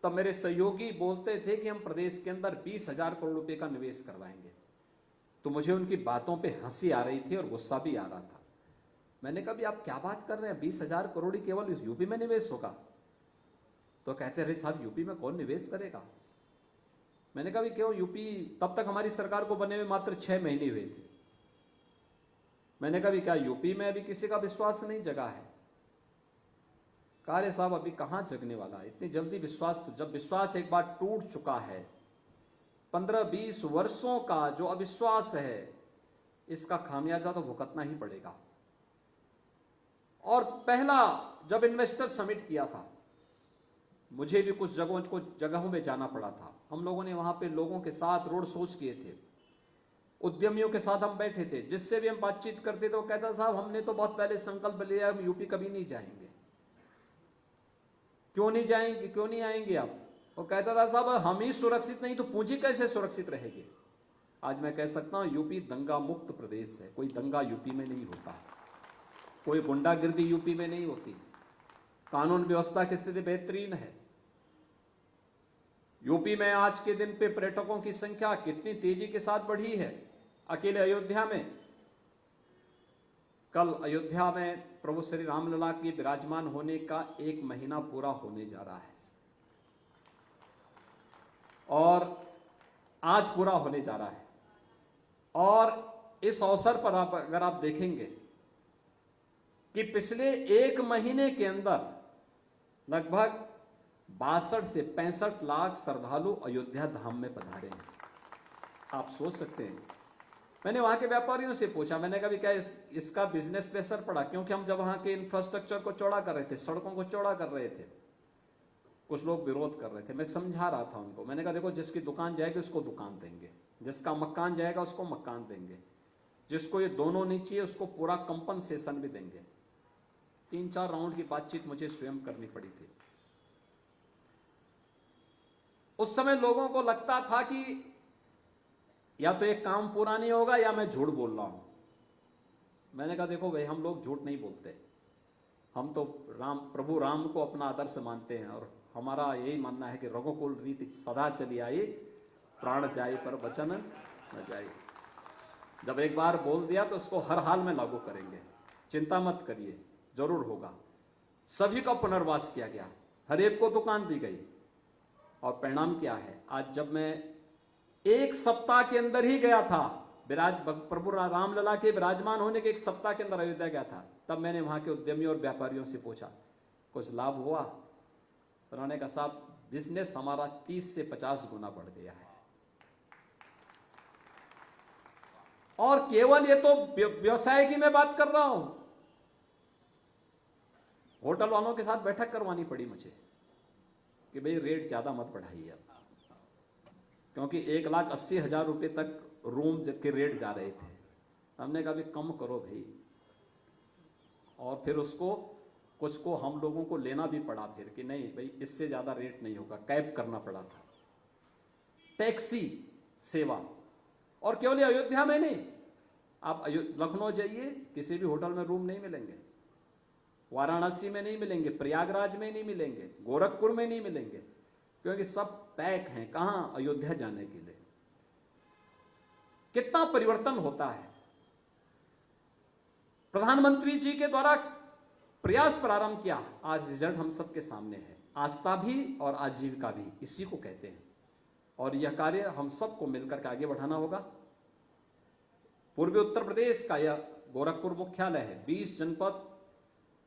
तब मेरे सहयोगी बोलते थे कि हम प्रदेश के अंदर 20,000 करोड़ रुपए का निवेश करवाएंगे। तो मुझे उनकी बातों पे हंसी आ रही थी और गुस्सा भी आ रहा था। मैंने कहा, आप क्या बात कर रहे हैं, 20,000 करोड़ ही केवल यूपी में निवेश होगा? तो कहते रहे, साहब यूपी में कौन निवेश करेगा? मैंने कहा, क्यों यूपी, तब तक हमारी सरकार को बने हुए मात्र 6 महीने हुए थे। मैंने कहा, क्या यूपी में अभी किसी का विश्वास नहीं जगा है? कहा, अरे साहब अभी कहां जगने वाला है, इतनी जल्दी विश्वास? तो जब विश्वास एक बार टूट चुका है, 15-20 वर्षों का जो अविश्वास है, इसका खामियाजा तो भुगतना ही पड़ेगा। और पहला जब इन्वेस्टर समिट किया था, मुझे भी कुछ जगहों में जाना पड़ा था। हम लोगों ने वहां पे लोगों के साथ रोड शोज किए थे, उद्यमियों के साथ हम बैठे थे, जिससे भी हम बातचीत करते थे वो कहता, साहब हमने तो बहुत पहले संकल्प लिया, हम यूपी कभी नहीं जाएंगे। क्यों नहीं जाएंगे, क्यों नहीं आएंगे आप? वो कहता था, साहब हम ही सुरक्षित नहीं तो पूंजी कैसे सुरक्षित रहेगी? आज मैं कह सकता हूं यूपी दंगा मुक्त प्रदेश है। कोई दंगा यूपी में नहीं होता, कोई गुंडागिर्दी यूपी में नहीं होती, कानून व्यवस्था की स्थिति बेहतरीन है। यूपी में आज के दिन पे पर्यटकों की संख्या कितनी तेजी के साथ बढ़ी है। अकेले अयोध्या में, कल अयोध्या में प्रभु श्री रामलला के विराजमान होने का 1 महीना पूरा होने जा रहा है, और आज पूरा होने जा रहा है। और इस अवसर पर अगर आप देखेंगे कि पिछले 1 महीने के अंदर लगभग 62 से 65 लाख श्रद्धालु अयोध्या धाम में पधारे हैं। आप सोच सकते हैं। मैंने वहां के व्यापारियों से पूछा, मैंने कहा, क्या इसका बिजनेस पे असर पड़ा? क्योंकि हम जब वहां के इंफ्रास्ट्रक्चर को चौड़ा कर रहे थे, सड़कों को चौड़ा कर रहे थे, कुछ लोग विरोध कर रहे थे। मैं समझा रहा था उनको, मैंने कहा, देखो जिसकी दुकान जाएगी उसको दुकान देंगे, जिसका मकान जाएगा उसको मकान देंगे, जिसको ये दोनों नहीं चाहिए उसको पूरा कंपनसेशन भी देंगे। 3-4 राउंड की बातचीत मुझे स्वयं करनी पड़ी थी। उस समय लोगों को लगता था कि या तो एक काम पूरा नहीं होगा या मैं झूठ बोल रहा हूं। मैंने कहा देखो भाई, हम लोग झूठ नहीं बोलते, हम तो प्रभु राम को अपना आदर्श मानते हैं और हमारा यही मानना है कि रघुकुल रीति सदा चली आई, प्राण जाई पर वचन न जाई। जब एक बार बोल दिया तो उसको हर हाल में लागू करेंगे, चिंता मत करिए, जरूर होगा। सभी का पुनर्वास किया गया, हर एक को दुकान दी गई और परिणाम क्या है? आज जब मैं 1 सप्ताह के अंदर ही गया था, प्रभु रामलला के विराजमान होने के 1 सप्ताह के अंदर अयोध्या गया था, तब मैंने वहां के उद्यमियों और व्यापारियों से पूछा कुछ लाभ हुआ? उन्होंने कहा साहब, बिजनेस हमारा 30 से 50 गुना बढ़ गया है। और केवल ये तो व्यवसाय की मैं बात कर रहा हूं, होटल वालों के साथ बैठक करवानी पड़ी मुझे कि भाई रेट ज्यादा मत बढ़ाइए अब, क्योंकि 1,80,000 रुपए तक रूम के रेट जा रहे थे। हमने कहा भी कम करो भाई, और फिर उसको कुछ को हम लोगों को लेना भी पड़ा फिर कि नहीं भाई इससे ज्यादा रेट नहीं होगा, कैप करना पड़ा था। टैक्सी सेवा, और केवल अयोध्या में नहीं, आप लखनऊ जाइए, किसी भी होटल में रूम नहीं मिलेंगे, वाराणसी में नहीं मिलेंगे, प्रयागराज में नहीं मिलेंगे, गोरखपुर में नहीं मिलेंगे, क्योंकि सब पैक हैं। कहां? अयोध्या जाने के लिए। कितना परिवर्तन होता है। प्रधानमंत्री जी के द्वारा प्रयास प्रारंभ किया, आज रिजल्ट हम सबके सामने है। आस्था भी और आजीविका भी इसी को कहते हैं, और यह कार्य हम सबको मिलकर के आगे बढ़ाना होगा। पूर्वी उत्तर प्रदेश का यह गोरखपुर मुख्यालय है। 20 जनपद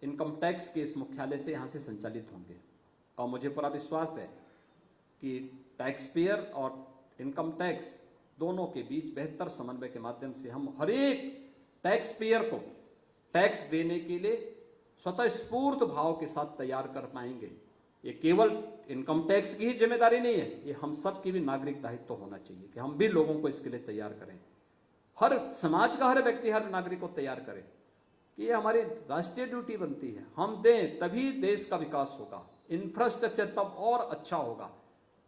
इनकम टैक्स के इस मुख्यालय से यहां से संचालित होंगे, और मुझे पूरा विश्वास है कि टैक्स पेयर और इनकम टैक्स दोनों के बीच बेहतर समन्वय के माध्यम से हम हर एक टैक्स पेयर को टैक्स देने के लिए स्वतः स्फूर्त भाव के साथ तैयार कर पाएंगे। ये केवल इनकम टैक्स की ही जिम्मेदारी नहीं है, ये हम सब की भी नागरिक दायित्व तो होना चाहिए कि हम भी लोगों को इसके लिए तैयार करें। हर समाज का हर व्यक्ति, हर नागरिक को तैयार करे कि ये हमारी राष्ट्रीय ड्यूटी बनती है, हम दें तभी देश का विकास होगा, इंफ्रास्ट्रक्चर तब और अच्छा होगा।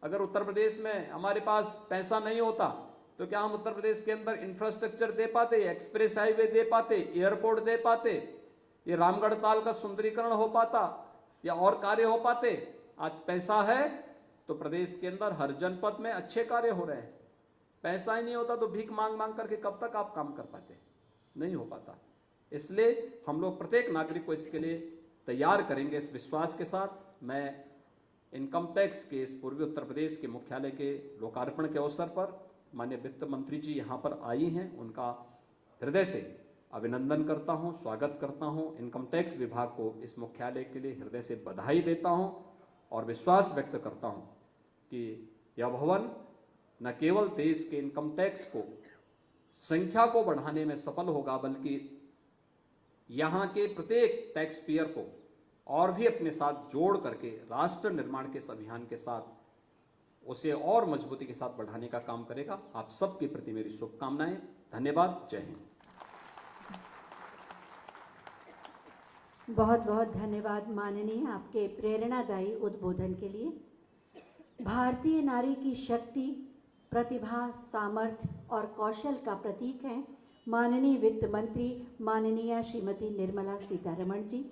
अगर उत्तर प्रदेश में हमारे पास पैसा नहीं होता तो क्या हम उत्तर प्रदेश के अंदर इंफ्रास्ट्रक्चर दे पाते, एक्सप्रेस हाईवे दे पाते, एयरपोर्ट दे पाते, ये रामगढ़ ताल का सुंदरीकरण हो पाता, या और कार्य हो पाते? आज पैसा है तो प्रदेश के अंदर हर जनपद में अच्छे कार्य हो रहे हैं। पैसा ही नहीं होता तो भीख मांग मांग करके कब तक आप काम कर पाते? नहीं हो पाता। इसलिए हम लोग प्रत्येक नागरिक को इसके लिए तैयार करेंगे। इस विश्वास के साथ मैं इनकम टैक्स के इस पूर्वी उत्तर प्रदेश के मुख्यालय के लोकार्पण के अवसर पर माननीय वित्त मंत्री जी यहाँ पर आई हैं, उनका हृदय से अभिनंदन करता हूँ, स्वागत करता हूँ। इनकम टैक्स विभाग को इस मुख्यालय के लिए हृदय से बधाई देता हूँ और विश्वास व्यक्त करता हूँ कि यह भवन न केवल देश के इनकम टैक्स को संख्या को बढ़ाने में सफल होगा, बल्कि यहाँ के प्रत्येक टैक्स पेयर को और भी अपने साथ जोड़ करके राष्ट्र निर्माण के इस अभियान के साथ उसे और मजबूती के साथ बढ़ाने का काम करेगा। आप सबके प्रति मेरी शुभकामनाएं। धन्यवाद। जय हिंद। बहुत बहुत धन्यवाद माननीय, आपके प्रेरणादायी उद्बोधन के लिए। भारतीय नारी की शक्ति, प्रतिभा, सामर्थ्य और कौशल का प्रतीक हैं माननीय वित्त मंत्री माननीय श्रीमती निर्मला सीतारमण जी,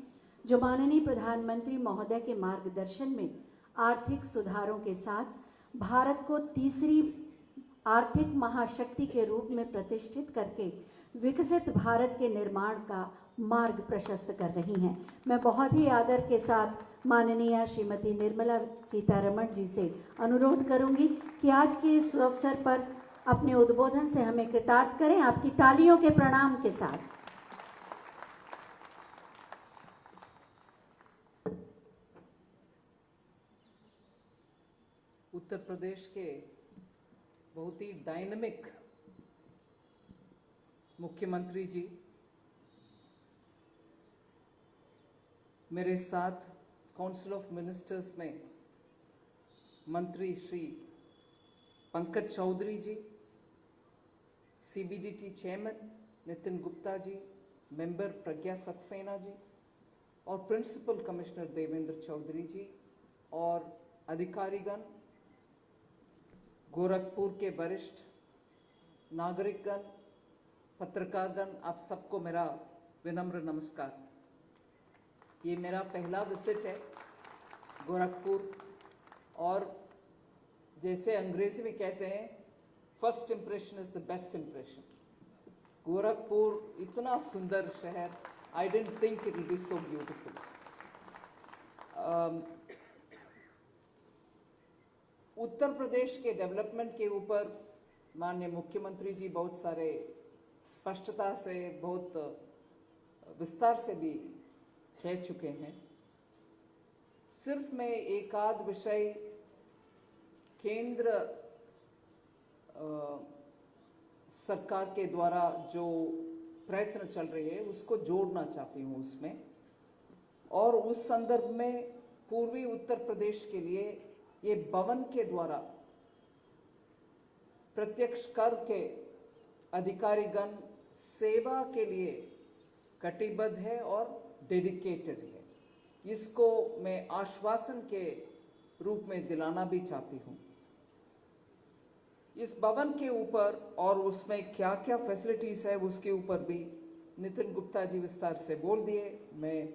जो माननीय प्रधानमंत्री महोदय के मार्गदर्शन में आर्थिक सुधारों के साथ भारत को तीसरी आर्थिक महाशक्ति के रूप में प्रतिष्ठित करके विकसित भारत के निर्माण का मार्ग प्रशस्त कर रही हैं। मैं बहुत ही आदर के साथ माननीय श्रीमती निर्मला सीतारमण जी से अनुरोध करूंगी कि आज के इस अवसर पर अपने उद्बोधन से हमें कृतार्थ करें, आपकी तालियों के प्रणाम के साथ। उत्तर प्रदेश के बहुत ही डायनामिक मुख्यमंत्री जी, मेरे साथ काउंसिल ऑफ मिनिस्टर्स में मंत्री श्री पंकज चौधरी जी, CBDT chairman Nitin Gupta ji, member प्रज्ञा सक्सेना जी और प्रिंसिपल कमिश्नर देवेंद्र चौधरी जी और अधिकारीगण, गोरखपुर के वरिष्ठ नागरिकगण, पत्रकारगण, आप सबको मेरा विनम्र नमस्कार। ये मेरा पहला विजिट है गोरखपुर और जैसे अंग्रेजी में कहते हैं, first impression is the best impression. Gorakhpur इतना सुंदर शहर, I didn't think it will be so beautiful. Uttar Pradesh के डेवलपमेंट के ऊपर माननीय मुख्यमंत्री जी बहुत सारे स्पष्टता से, बहुत विस्तार से भी कह चुके हैं। सिर्फ मैं एक आध विषय केंद्र सरकार के द्वारा जो प्रयत्न चल रहे हैं उसको जोड़ना चाहती हूँ उसमें, और उस संदर्भ में पूर्वी उत्तर प्रदेश के लिए ये भवन के द्वारा प्रत्यक्ष कर के अधिकारीगण सेवा के लिए कटिबद्ध है और डेडिकेटेड है। इसको मैं आश्वासन के रूप में दिलाना भी चाहती हूँ। इस भवन के ऊपर और उसमें क्या क्या फैसिलिटीज है उसके ऊपर भी नितिन गुप्ता जी विस्तार से बोल दिए। मैं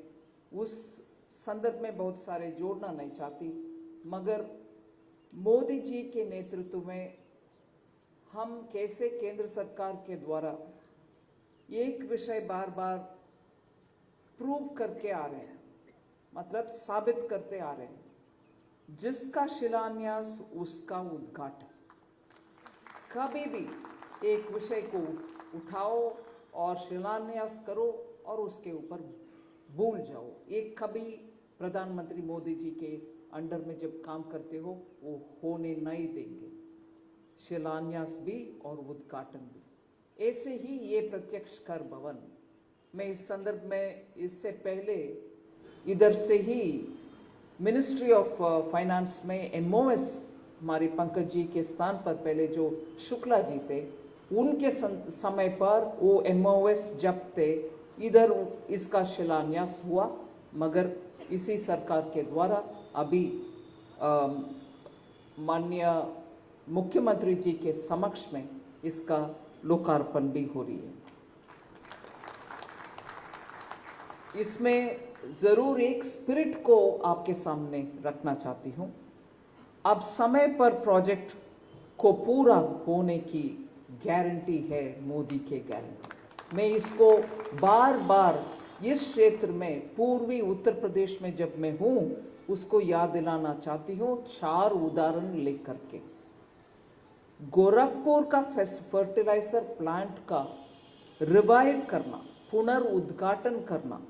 उस संदर्भ में बहुत सारे जोड़ना नहीं चाहती, मगर मोदी जी के नेतृत्व में हम कैसे केंद्र सरकार के द्वारा एक विषय बार बार प्रूव करके आ रहे हैं, मतलब साबित करते आ रहे हैं, जिसका शिलान्यास उसका उद्घाटन। कभी भी एक विषय को उठाओ और शिलान्यास करो और उसके ऊपर भूल जाओ। एक कभी प्रधानमंत्री मोदी जी के अंडर में जब काम करते हो वो होने नहीं देंगे, शिलान्यास भी और उद्घाटन भी। ऐसे ही ये प्रत्यक्ष कर भवन, मैं इस संदर्भ में इससे पहले इधर से ही मिनिस्ट्री ऑफ फाइनेंस में MOS हमारे पंकज जी के स्थान पर पहले जो शुक्ला जी थे, उनके समय पर वो MOS जब थे, इधर इसका शिलान्यास हुआ, मगर इसी सरकार के द्वारा अभी माननीय मुख्यमंत्री जी के समक्ष में इसका लोकार्पण भी हो रही है। इसमें जरूर एक स्पिरिट को आपके सामने रखना चाहती हूँ। अब समय पर प्रोजेक्ट को पूरा होने की गारंटी है, मोदी के गारंटी। मैं इसको बार बार इस क्षेत्र में पूर्वी उत्तर प्रदेश में जब मैं हूँ उसको याद दिलाना चाहती हूँ 4 उदाहरण लेकर के। गोरखपुर का फर्टिलाइजर प्लांट का रिवाइव करना, पुनर्उद्घाटन करना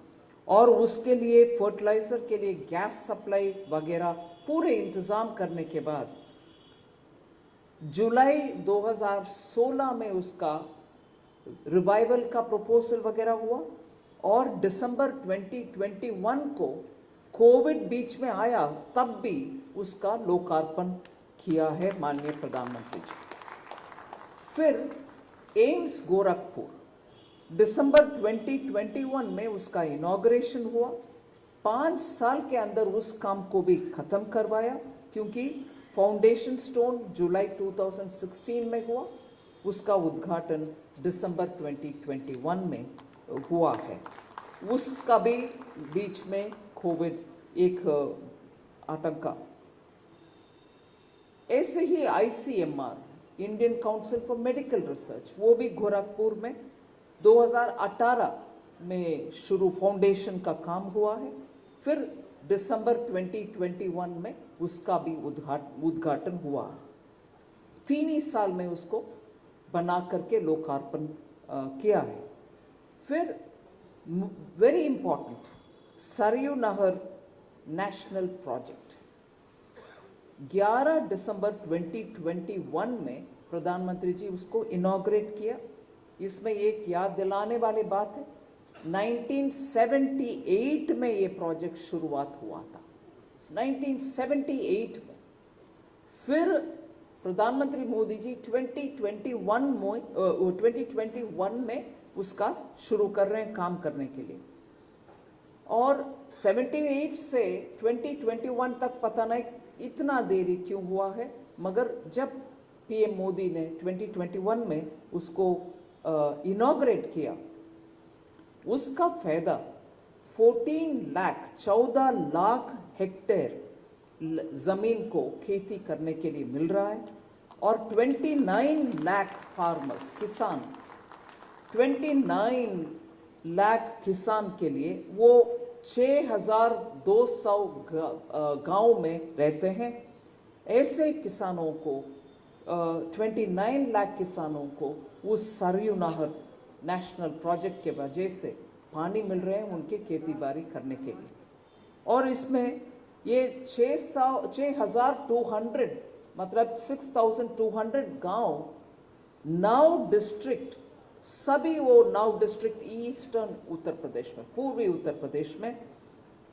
और उसके लिए फर्टिलाइजर के लिए गैस सप्लाई वगैरह पूरे इंतजाम करने के बाद जुलाई 2016 में उसका रिवाइवल का प्रपोजल वगैरह हुआ और दिसंबर 2021 को कोविड बीच में आया, तब भी उसका लोकार्पण किया है माननीय प्रधानमंत्री जी। फिर एम्स गोरखपुर दिसंबर 2021 में उसका इनॉग्रेशन हुआ। 5 साल के अंदर उस काम को भी खत्म करवाया, क्योंकि फाउंडेशन स्टोन जुलाई 2016 में हुआ, उसका उद्घाटन दिसंबर 2021 में हुआ है। उसका भी बीच में कोविड एक आतंका। ऐसे ही ICMR Indian council for medical research, वो भी गोरखपुर में 2018 में शुरू फाउंडेशन का काम हुआ है। फिर दिसंबर 2021 में उसका भी उद्घाटन हुआ। 3 ही साल में उसको बना करके लोकार्पण किया है। फिर वेरी इंपॉर्टेंट सरयू नहर नेशनल प्रोजेक्ट 11 दिसंबर 2021 में प्रधानमंत्री जी उसको इनॉग्रेट किया। इसमें एक याद दिलाने वाली बात है, 1978 में ये प्रोजेक्ट शुरुआत हुआ था, 1978 में। फिर प्रधानमंत्री मोदी जी 2021 में उसका शुरू कर रहे हैं काम करने के लिए। और 78 से 2021 तक पता नहीं इतना देरी क्यों हुआ है, मगर जब पीएम मोदी ने 2021 में उसको इनॉग्रेट किया, उसका फायदा 14 लाख हेक्टेयर जमीन को खेती करने के लिए मिल रहा है और 29 लाख फार्मर्स, किसान, 29 लाख किसान के लिए वो 6,200 गांव में रहते हैं। ऐसे किसानों को 29 लाख किसानों को उस सरयू नहर नेशनल प्रोजेक्ट के वजह से पानी मिल रहे हैं उनके खेती बाड़ी करने के लिए। और इसमें ये 6,200 मतलब 6,200 गांव, 9 डिस्ट्रिक्ट, सभी वो 9 डिस्ट्रिक्ट ईस्टर्न उत्तर प्रदेश में, पूर्वी उत्तर प्रदेश में,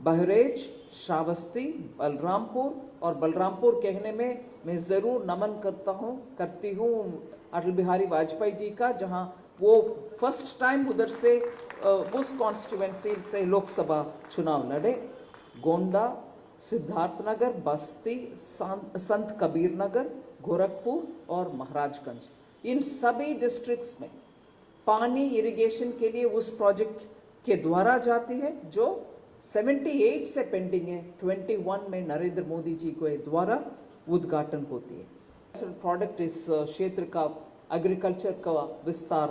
बहरेच, श्रावस्ती, बलरामपुर, और बलरामपुर कहने में मैं जरूर नमन करती हूँ अटल बिहारी वाजपेयी जी का, जहाँ वो फर्स्ट टाइम उधर से उस कॉन्स्टिट्यूएंसी से लोकसभा चुनाव लड़े। गोंडा, सिद्धार्थनगर, बस्ती, संत कबीर नगर, गोरखपुर और महाराजगंज, इन सभी डिस्ट्रिक्ट्स में पानी इरिगेशन के लिए उस प्रोजेक्ट के द्वारा जाती है जो 78 से पेंडिंग है। 21 में नरेंद्र मोदी जी के द्वारा उद्घाटन होती है। प्रोडक्ट इस क्षेत्र का, एग्रीकल्चर का विस्तार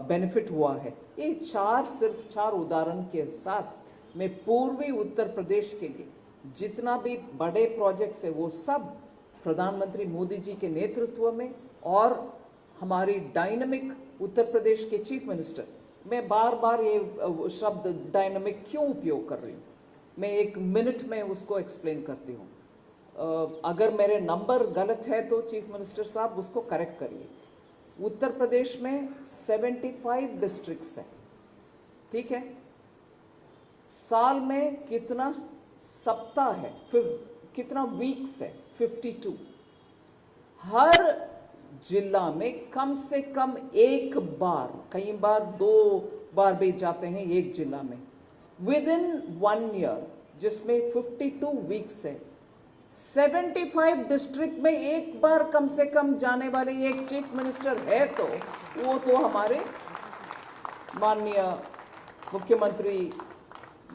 बेनिफिट हुआ है। ये सिर्फ चार उदाहरण के साथ मैं पूर्वी उत्तर प्रदेश के लिए जितना भी बड़े प्रोजेक्ट्स है वो सब प्रधानमंत्री मोदी जी के नेतृत्व में, और हमारी डायनामिक उत्तर प्रदेश के चीफ मिनिस्टर, मैं बार बार ये शब्द डायनामिक क्यों उपयोग कर रही हूँ, मैं 1 मिनट में उसको एक्सप्लेन करती हूँ। अगर मेरे नंबर गलत है तो चीफ मिनिस्टर साहब उसको करेक्ट करिए। उत्तर प्रदेश में 75 डिस्ट्रिक्ट्स हैं, ठीक है। साल में कितना सप्ताह है, कितना वीक्स है, 52। हर जिला में कम से कम एक बार, कई बार 2 बार भी जाते हैं एक जिला में, विद इन 1 ईयर, जिसमें 52 वीक्स है। 75 डिस्ट्रिक्ट में एक बार कम से कम जाने वाले एक चीफ मिनिस्टर है तो वो तो हमारे माननीय मुख्यमंत्री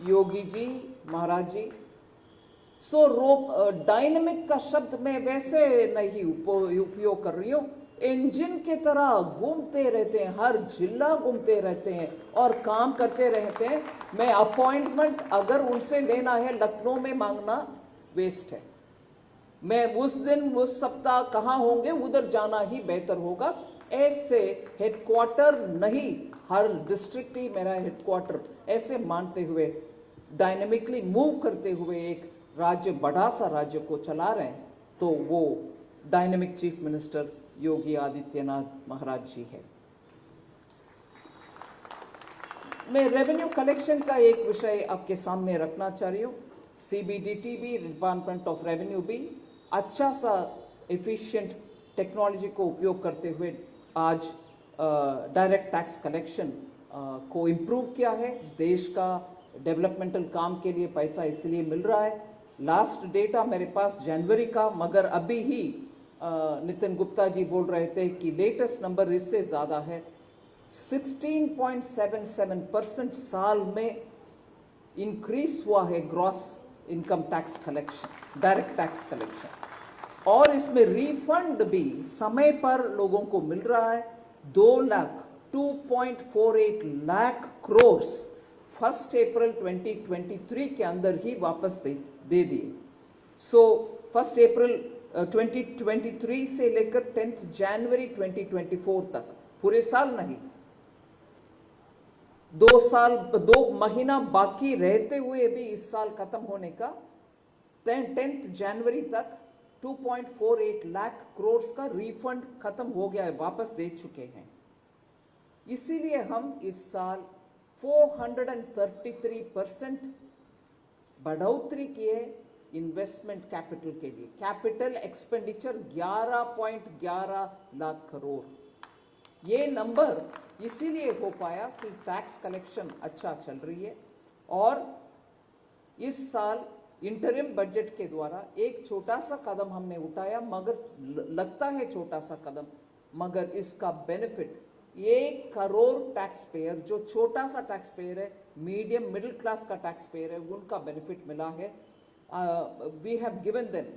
योगी जी महाराज जी। सो डायनेमिक का शब्द मैं वैसे नहीं उपयोग कर रही हूँ, इंजन के तरह घूमते रहते हैं, हर जिला घूमते रहते हैं और काम करते रहते हैं। मैं अपॉइंटमेंट अगर उनसे लेना है लखनऊ में मांगना वेस्ट है। मैं उस दिन उस सप्ताह कहाँ होंगे उधर जाना ही बेहतर होगा। ऐसे हेडक्वार्टर नहीं, हर डिस्ट्रिक्ट ही मेरा हेडक्वार्टर, ऐसे मानते हुए डायनेमिकली मूव करते हुए एक राज्य, बड़ा सा राज्य को चला रहे हैं, तो वो dynamic chief minister Yogi Adityanath महाराज जी है। मैं रेवेन्यू कलेक्शन का एक विषय आपके सामने रखना चाह रही हूँ। CBDT भी, डिपार्टमेंट ऑफ रेवेन्यू भी अच्छा सा एफिशिएंट टेक्नोलॉजी को उपयोग करते हुए आज डायरेक्ट टैक्स कलेक्शन को इम्प्रूव किया है। देश का डेवलपमेंटल काम के लिए पैसा इसलिए मिल रहा है। लास्ट डेटा मेरे पास जनवरी का, मगर अभी ही नितिन गुप्ता जी बोल रहे थे कि लेटेस्ट नंबर इससे ज़्यादा है। 16.77% साल में इंक्रीज हुआ है gross income tax collection, direct tax collection, और इसमें रिफंड भी समय पर लोगों को मिल रहा है। 2.48 लाख करोड़ 1 अप्रैल 2023 के अंदर ही वापस दे दिए। सो 1 अप्रैल 2023 से लेकर 10 जनवरी 2024 तक, पूरे साल नहीं, 2 महीना बाकी रहते हुए भी इस साल खत्म होने का 10 जनवरी तक 2.48 लाख करोड़ का रिफंड खत्म हो गया है, वापस दे चुके हैं। इसीलिए हम इस साल 433% बढ़ोतरी किए इन्वेस्टमेंट कैपिटल के लिए। कैपिटल एक्सपेंडिचर 11.11 लाख करोड़, ये नंबर इसीलिए हो पाया कि टैक्स कलेक्शन अच्छा चल रही है और इस साल इंटरिम बजट के द्वारा एक छोटा सा कदम हमने उठाया, मगर लगता है छोटा सा कदम, मगर इसका बेनिफिट 1 करोड़ टैक्स पेयर, जो छोटा सा टैक्स पेयर है, मीडियम मिडिल क्लास का टैक्स पेयर है, उनका बेनिफिट मिला है. We have given them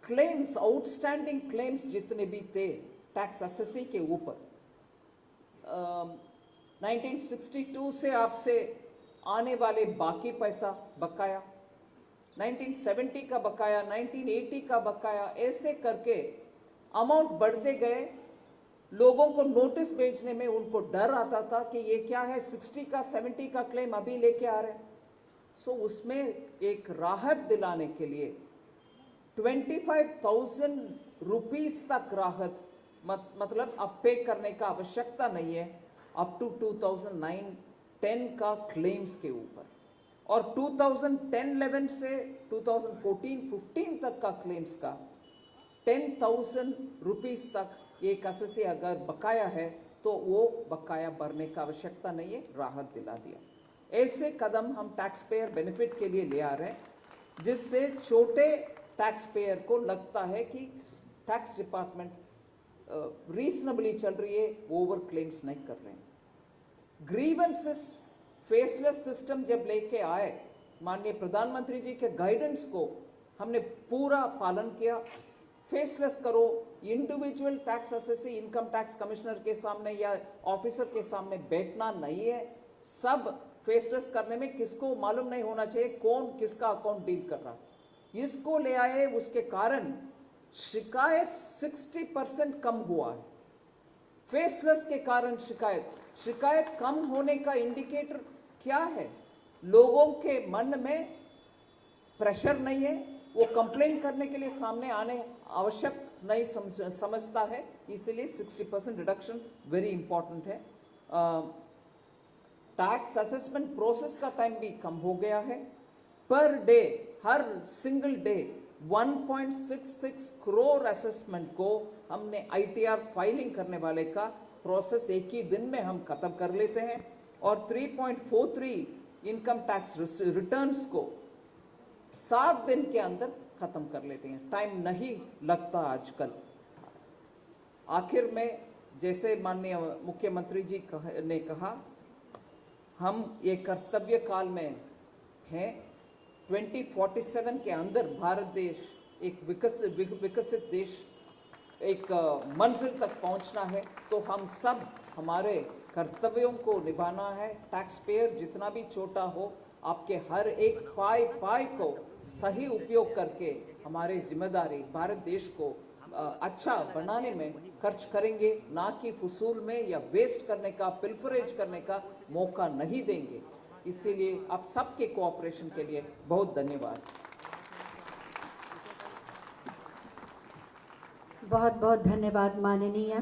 claims, outstanding claims जितने भी थे टैक्स असेसी के ऊपर, 1962 से आपसे आने वाले बाकी पैसा बकाया, 1970 का बकाया, 1980 का बकाया, ऐसे करके अमाउंट बढ़ते गए. लोगों को नोटिस भेजने में उनको डर आता था कि ये क्या है, 60 का 70 का क्लेम अभी लेके आ रहे हैं. सो उसमें एक राहत दिलाने के लिए 25,000 रुपीस तक राहत, मतलब अब पे करने का आवश्यकता नहीं है अप टू 2009-10 का क्लेम्स के ऊपर. और 2010-11 से 2014-15 तक का क्लेम्स का 10,000 रुपीस तक एक असेसी अगर बकाया है तो वो बकाया भरने का आवश्यकता नहीं है, राहत दिला दिया. ऐसे कदम हम टैक्स पेयर बेनिफिट के लिए ले आ रहे हैं, जिससे छोटे टैक्स पेयर को लगता है कि टैक्स डिपार्टमेंट रीजनेबली चल रही है, ओवर क्लेम्स नहीं कर रहे हैं. ग्रीवेंसेस फेसलेस सिस्टम जब लेके आए, माननीय प्रधानमंत्री जी के गाइडेंस को हमने पूरा पालन किया. फेसलेस करो, individual tax assessee income tax commissioner के सामने या ऑफिसर के सामने बैठना नहीं है. सब फेसलेस करने में किसको मालूम नहीं होना चाहिए कौन किसका अकाउंट डील कर रहा है. इसको ले आए, उसके कारण शिकायत 60% कम हुआ है. फेसलेस के कारण शिकायत कम होने का इंडिकेटर क्या है? लोगों के मन में प्रेशर नहीं है, वो कंप्लेन करने के लिए सामने आने आवश्यक नहीं समझता है, इसलिए 60% रिडक्शन वेरी इंपॉर्टेंट है. टैक्स असेसमेंट प्रोसेस का टाइम भी कम हो गया है. पर डे, हर सिंगल डे 1.66 करोड़ असेसमेंट को हमने ITR फाइलिंग करने वाले का प्रोसेस एक ही दिन में हम खत्म कर लेते हैं और 3.43 इनकम टैक्स रिटर्न्स को 7 दिन के अंदर खत्म कर लेते हैं. टाइम नहीं लगता आजकल. आखिर में जैसे माननीय मुख्यमंत्री जी ने कहा, हम ये कर्तव्य काल में हैं. 2047 के अंदर भारत देश एक विकसित देश, एक मंजिल तक पहुंचना है, तो हम सब हमारे कर्तव्यों को निभाना है. टैक्स पेयर जितना भी छोटा हो, आपके हर एक पाई को सही उपयोग करके हमारी जिम्मेदारी भारत देश को अच्छा बनाने में खर्च करेंगे, ना कि फुसूल में या वेस्ट करने का, पिल्फरेज करने का मौका नहीं देंगे. इसीलिए आप सबके कोऑपरेशन के लिए बहुत धन्यवाद. बहुत बहुत धन्यवाद माननीय,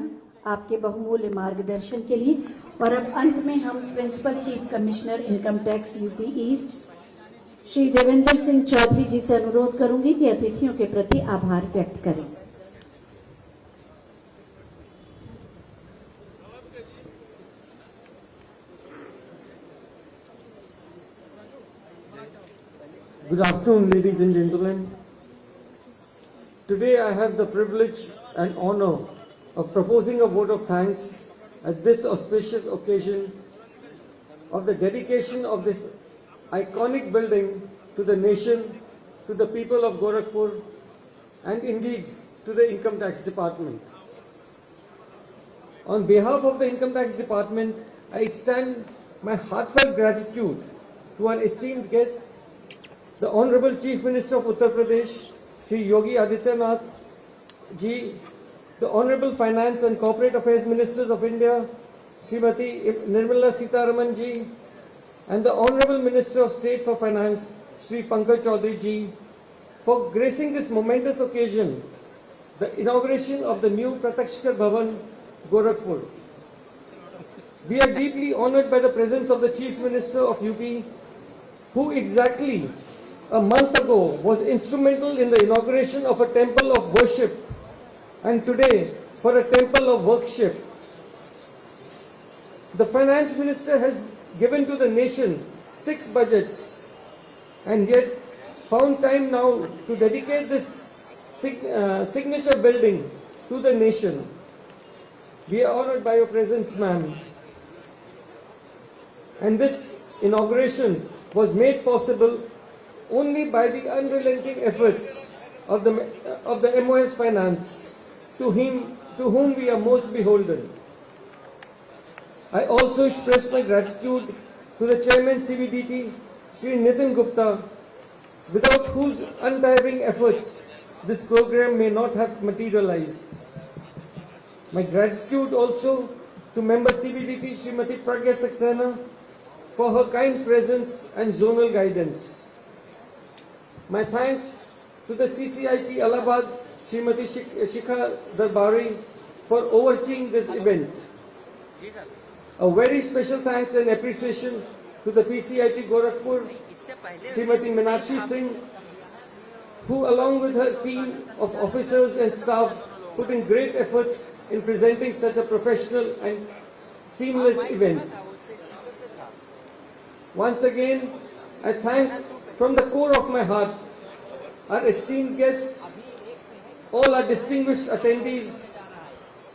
आपके बहुमूल्य मार्गदर्शन के लिए. और अब अंत में हम principal chief commissioner income tax UP East Shri Devendra Singh Chaudhary ji से अनुरोध करूंगी कि अतिथियों के प्रति आभार व्यक्त करें. Good afternoon, ladies and gentlemen. Today I have the privilege and honor of proposing a vote of thanks at this auspicious occasion of the dedication of this iconic building to the nation, to the people of Gorakhpur, and indeed to the Income Tax Department. On behalf of the Income Tax Department, I extend my heartfelt gratitude to our esteemed guests, the Honorable Chief Minister of Uttar Pradesh, Shri Yogi Adityanath Ji, the Honorable Finance and Corporate Affairs Ministers of India, Srimati Nirmala Sitharaman Ji, and the Honorable Minister of State for Finance, Shri Pankaj Chaudhary Ji, for gracing this momentous occasion, the inauguration of the new Pratakshkar Bhavan, Gorakhpur. We are deeply honored by the presence of the Chief Minister of UP, who exactly a month ago was instrumental in the inauguration of a temple of worship and today for a temple of worship. The finance minister has given to the nation 6 budgets and yet found time now to dedicate this signature building to the nation. We are honored by your presence, ma'am. And this inauguration was made possible only by the unrelenting efforts of the MOS Finance, to whom we are most beholden. I also express my gratitude to the Chairman CBDT, Shri Nitin Gupta, without whose untiring efforts this program may not have materialized. My gratitude also to member CBDT Srimati Pragya Saxena for her kind presence and zonal guidance. My thanks to the CCIT Allahabad Srimati Shikha Darbari for overseeing this event. A very special thanks and appreciation to the PCIT Gorakhpur Srimati Meenakshi Singh, who along with her team of officers and staff put in great efforts in presenting such a professional and seamless event. Once again, I thank from the core of my heart our esteemed guests, all our distinguished attendees,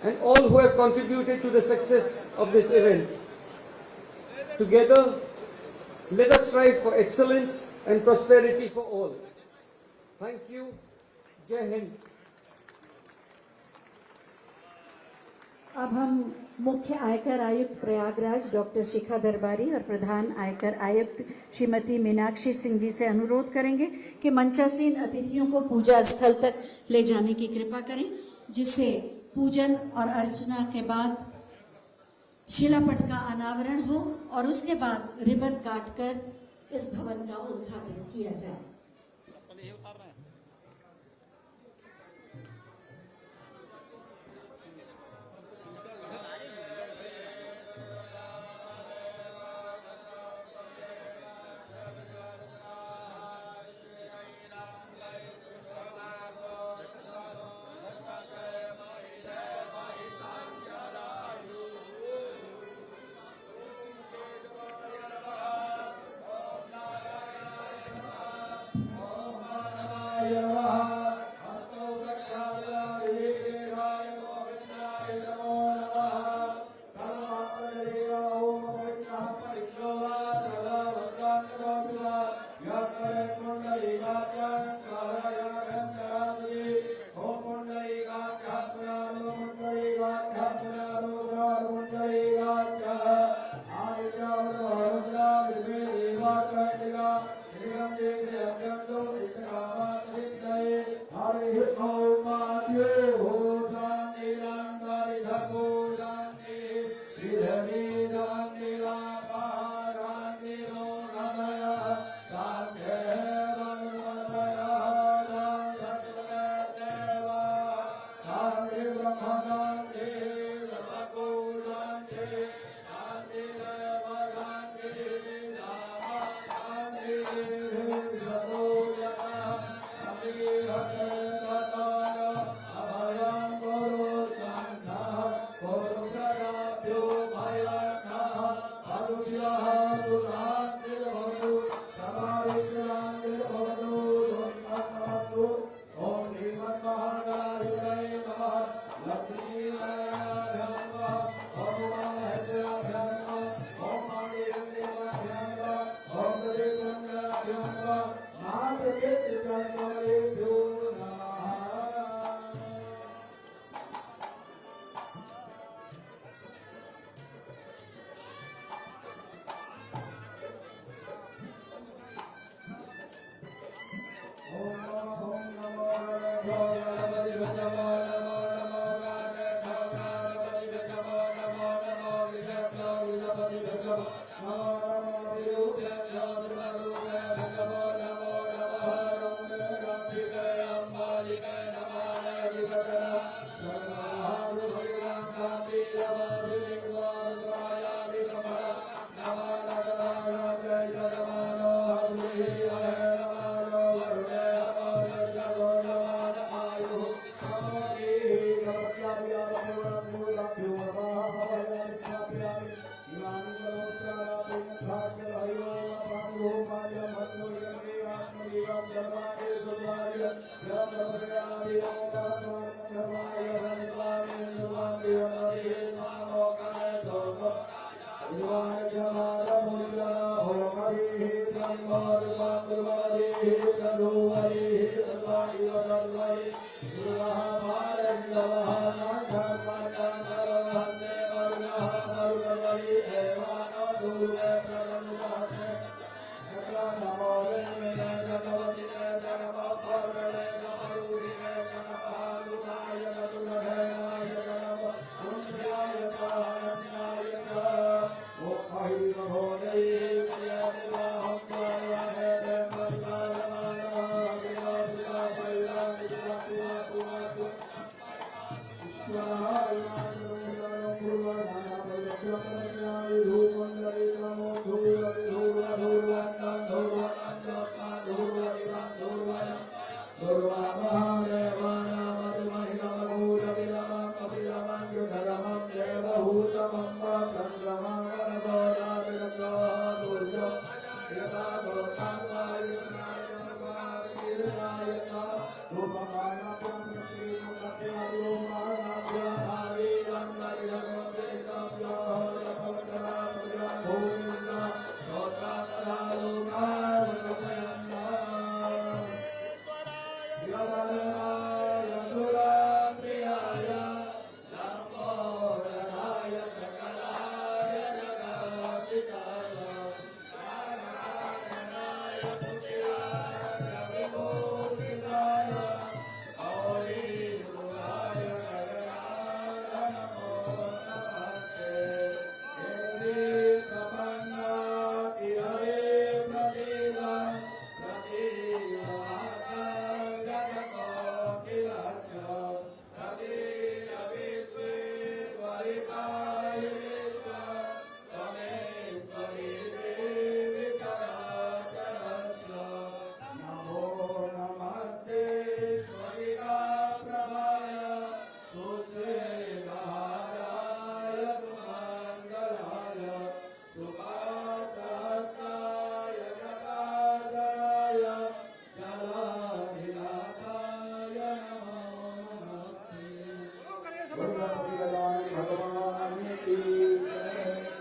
and all who have contributed to the success of this event. Together, let us strive for excellence and prosperity for all. Thank you. Jai Hind. अब हम मुख्य आयकर आयुक्त प्रयागराज डॉक्टर शिखा दरबारी और प्रधान आयकर आयुक्त श्रीमती मीनाक्षी सिंह जी से अनुरोध करेंगे कि मंचासीन अतिथियों को पूजा स्थल तक ले जाने की कृपा करें, जिससे पूजन और अर्चना के बाद शिलापट का अनावरण हो और उसके बाद रिबन काटकर इस भवन का उद्घाटन किया जाए।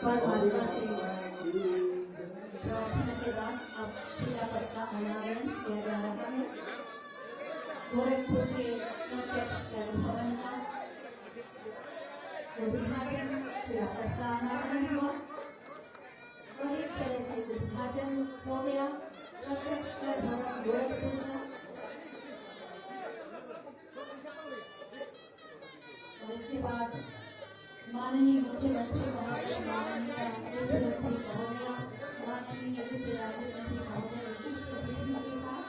पर आदिवासी प्रार्थना के बाद अब शिलापट का अनावरण किया जा रहा है। गोरखपुर के प्रत्यक्ष कर भवन का उद्घाटन, शिलापट का अनावरण हुआ और एक तरह से उद्घाटन हो गया प्रत्यक्ष कर भवन गोरखपुर का। और इसके बाद माननीय मुख्यमंत्री महोदय, माननीय मुख्यमंत्री महोदया, माननीय वित्त राज्य मंत्री महोदय विशिष्ट अतिथियों के साथ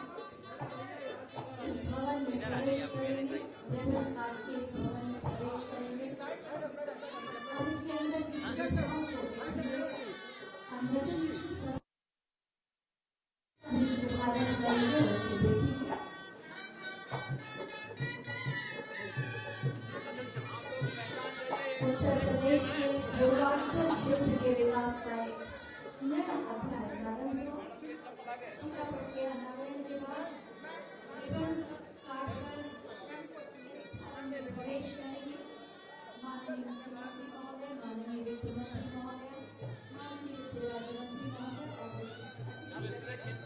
इस भवन में प्रवेश करेंगे, रेवन कार्ड के इस भवन में प्रवेश करेंगे और इसके अंदर की सुविधाओं को देखेंगे। अंदर शिशु शुभारंभ करेंगे और उसे देखेंगे। उत्तर प्रदेश के पूर्वांचल क्षेत्र के विकास का एक नया अध्याय प्रारंभ हुआ। शिलापट के अनावरण के बाद रिबन काटकर इस भवन में प्रवेश करेंगे माननीय मुख्यमंत्री महोदय, माननीय वित्त मंत्री महोदय, माननीय वित्त राज्य मंत्री महोदय और विशिष्ट अतिथि इस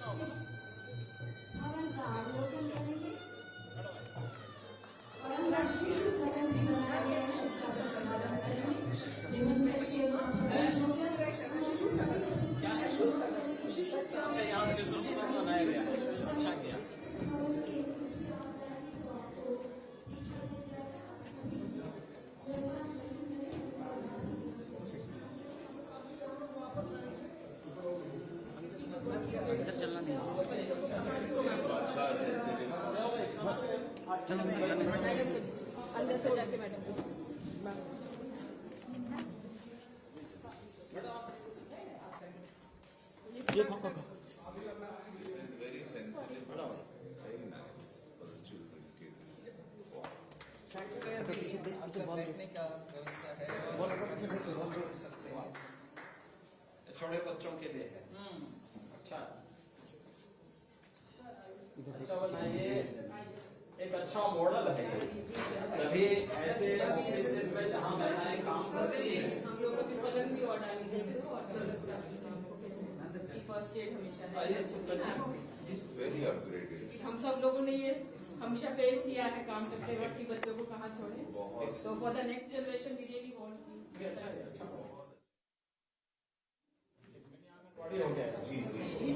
भवन का अवलोकन करेंगे और अंदर शिशु सदन भी बनाया गया है, उसका शुभारंभ करेंगे। रिबन में शेर का प्रवेश हो गया। अंदर से जाके madam very sensitive, very nice for the children, kids. Shakespeare भी अगर देखने का व्यवस्था है और छोड़ सकते हैं। छोटे बच्चों के लिए है। अच्छा अच्छा बनाइए, एक अच्छा मॉडल है। सभी ऐसे ऑफिस में जहाँ महिलाएं काम करती हैं, हम लोग अभी पलंग भी ऑर्डर देंगे फर्स्ट एड हमेशा Very upgraded. हम सब लोगों ने ये हमेशा फेस किया है काम करते वक्त कि बच्चों को कहाँ छोड़े। So for the next generation we really want to बड़ी हो गया। जी जी।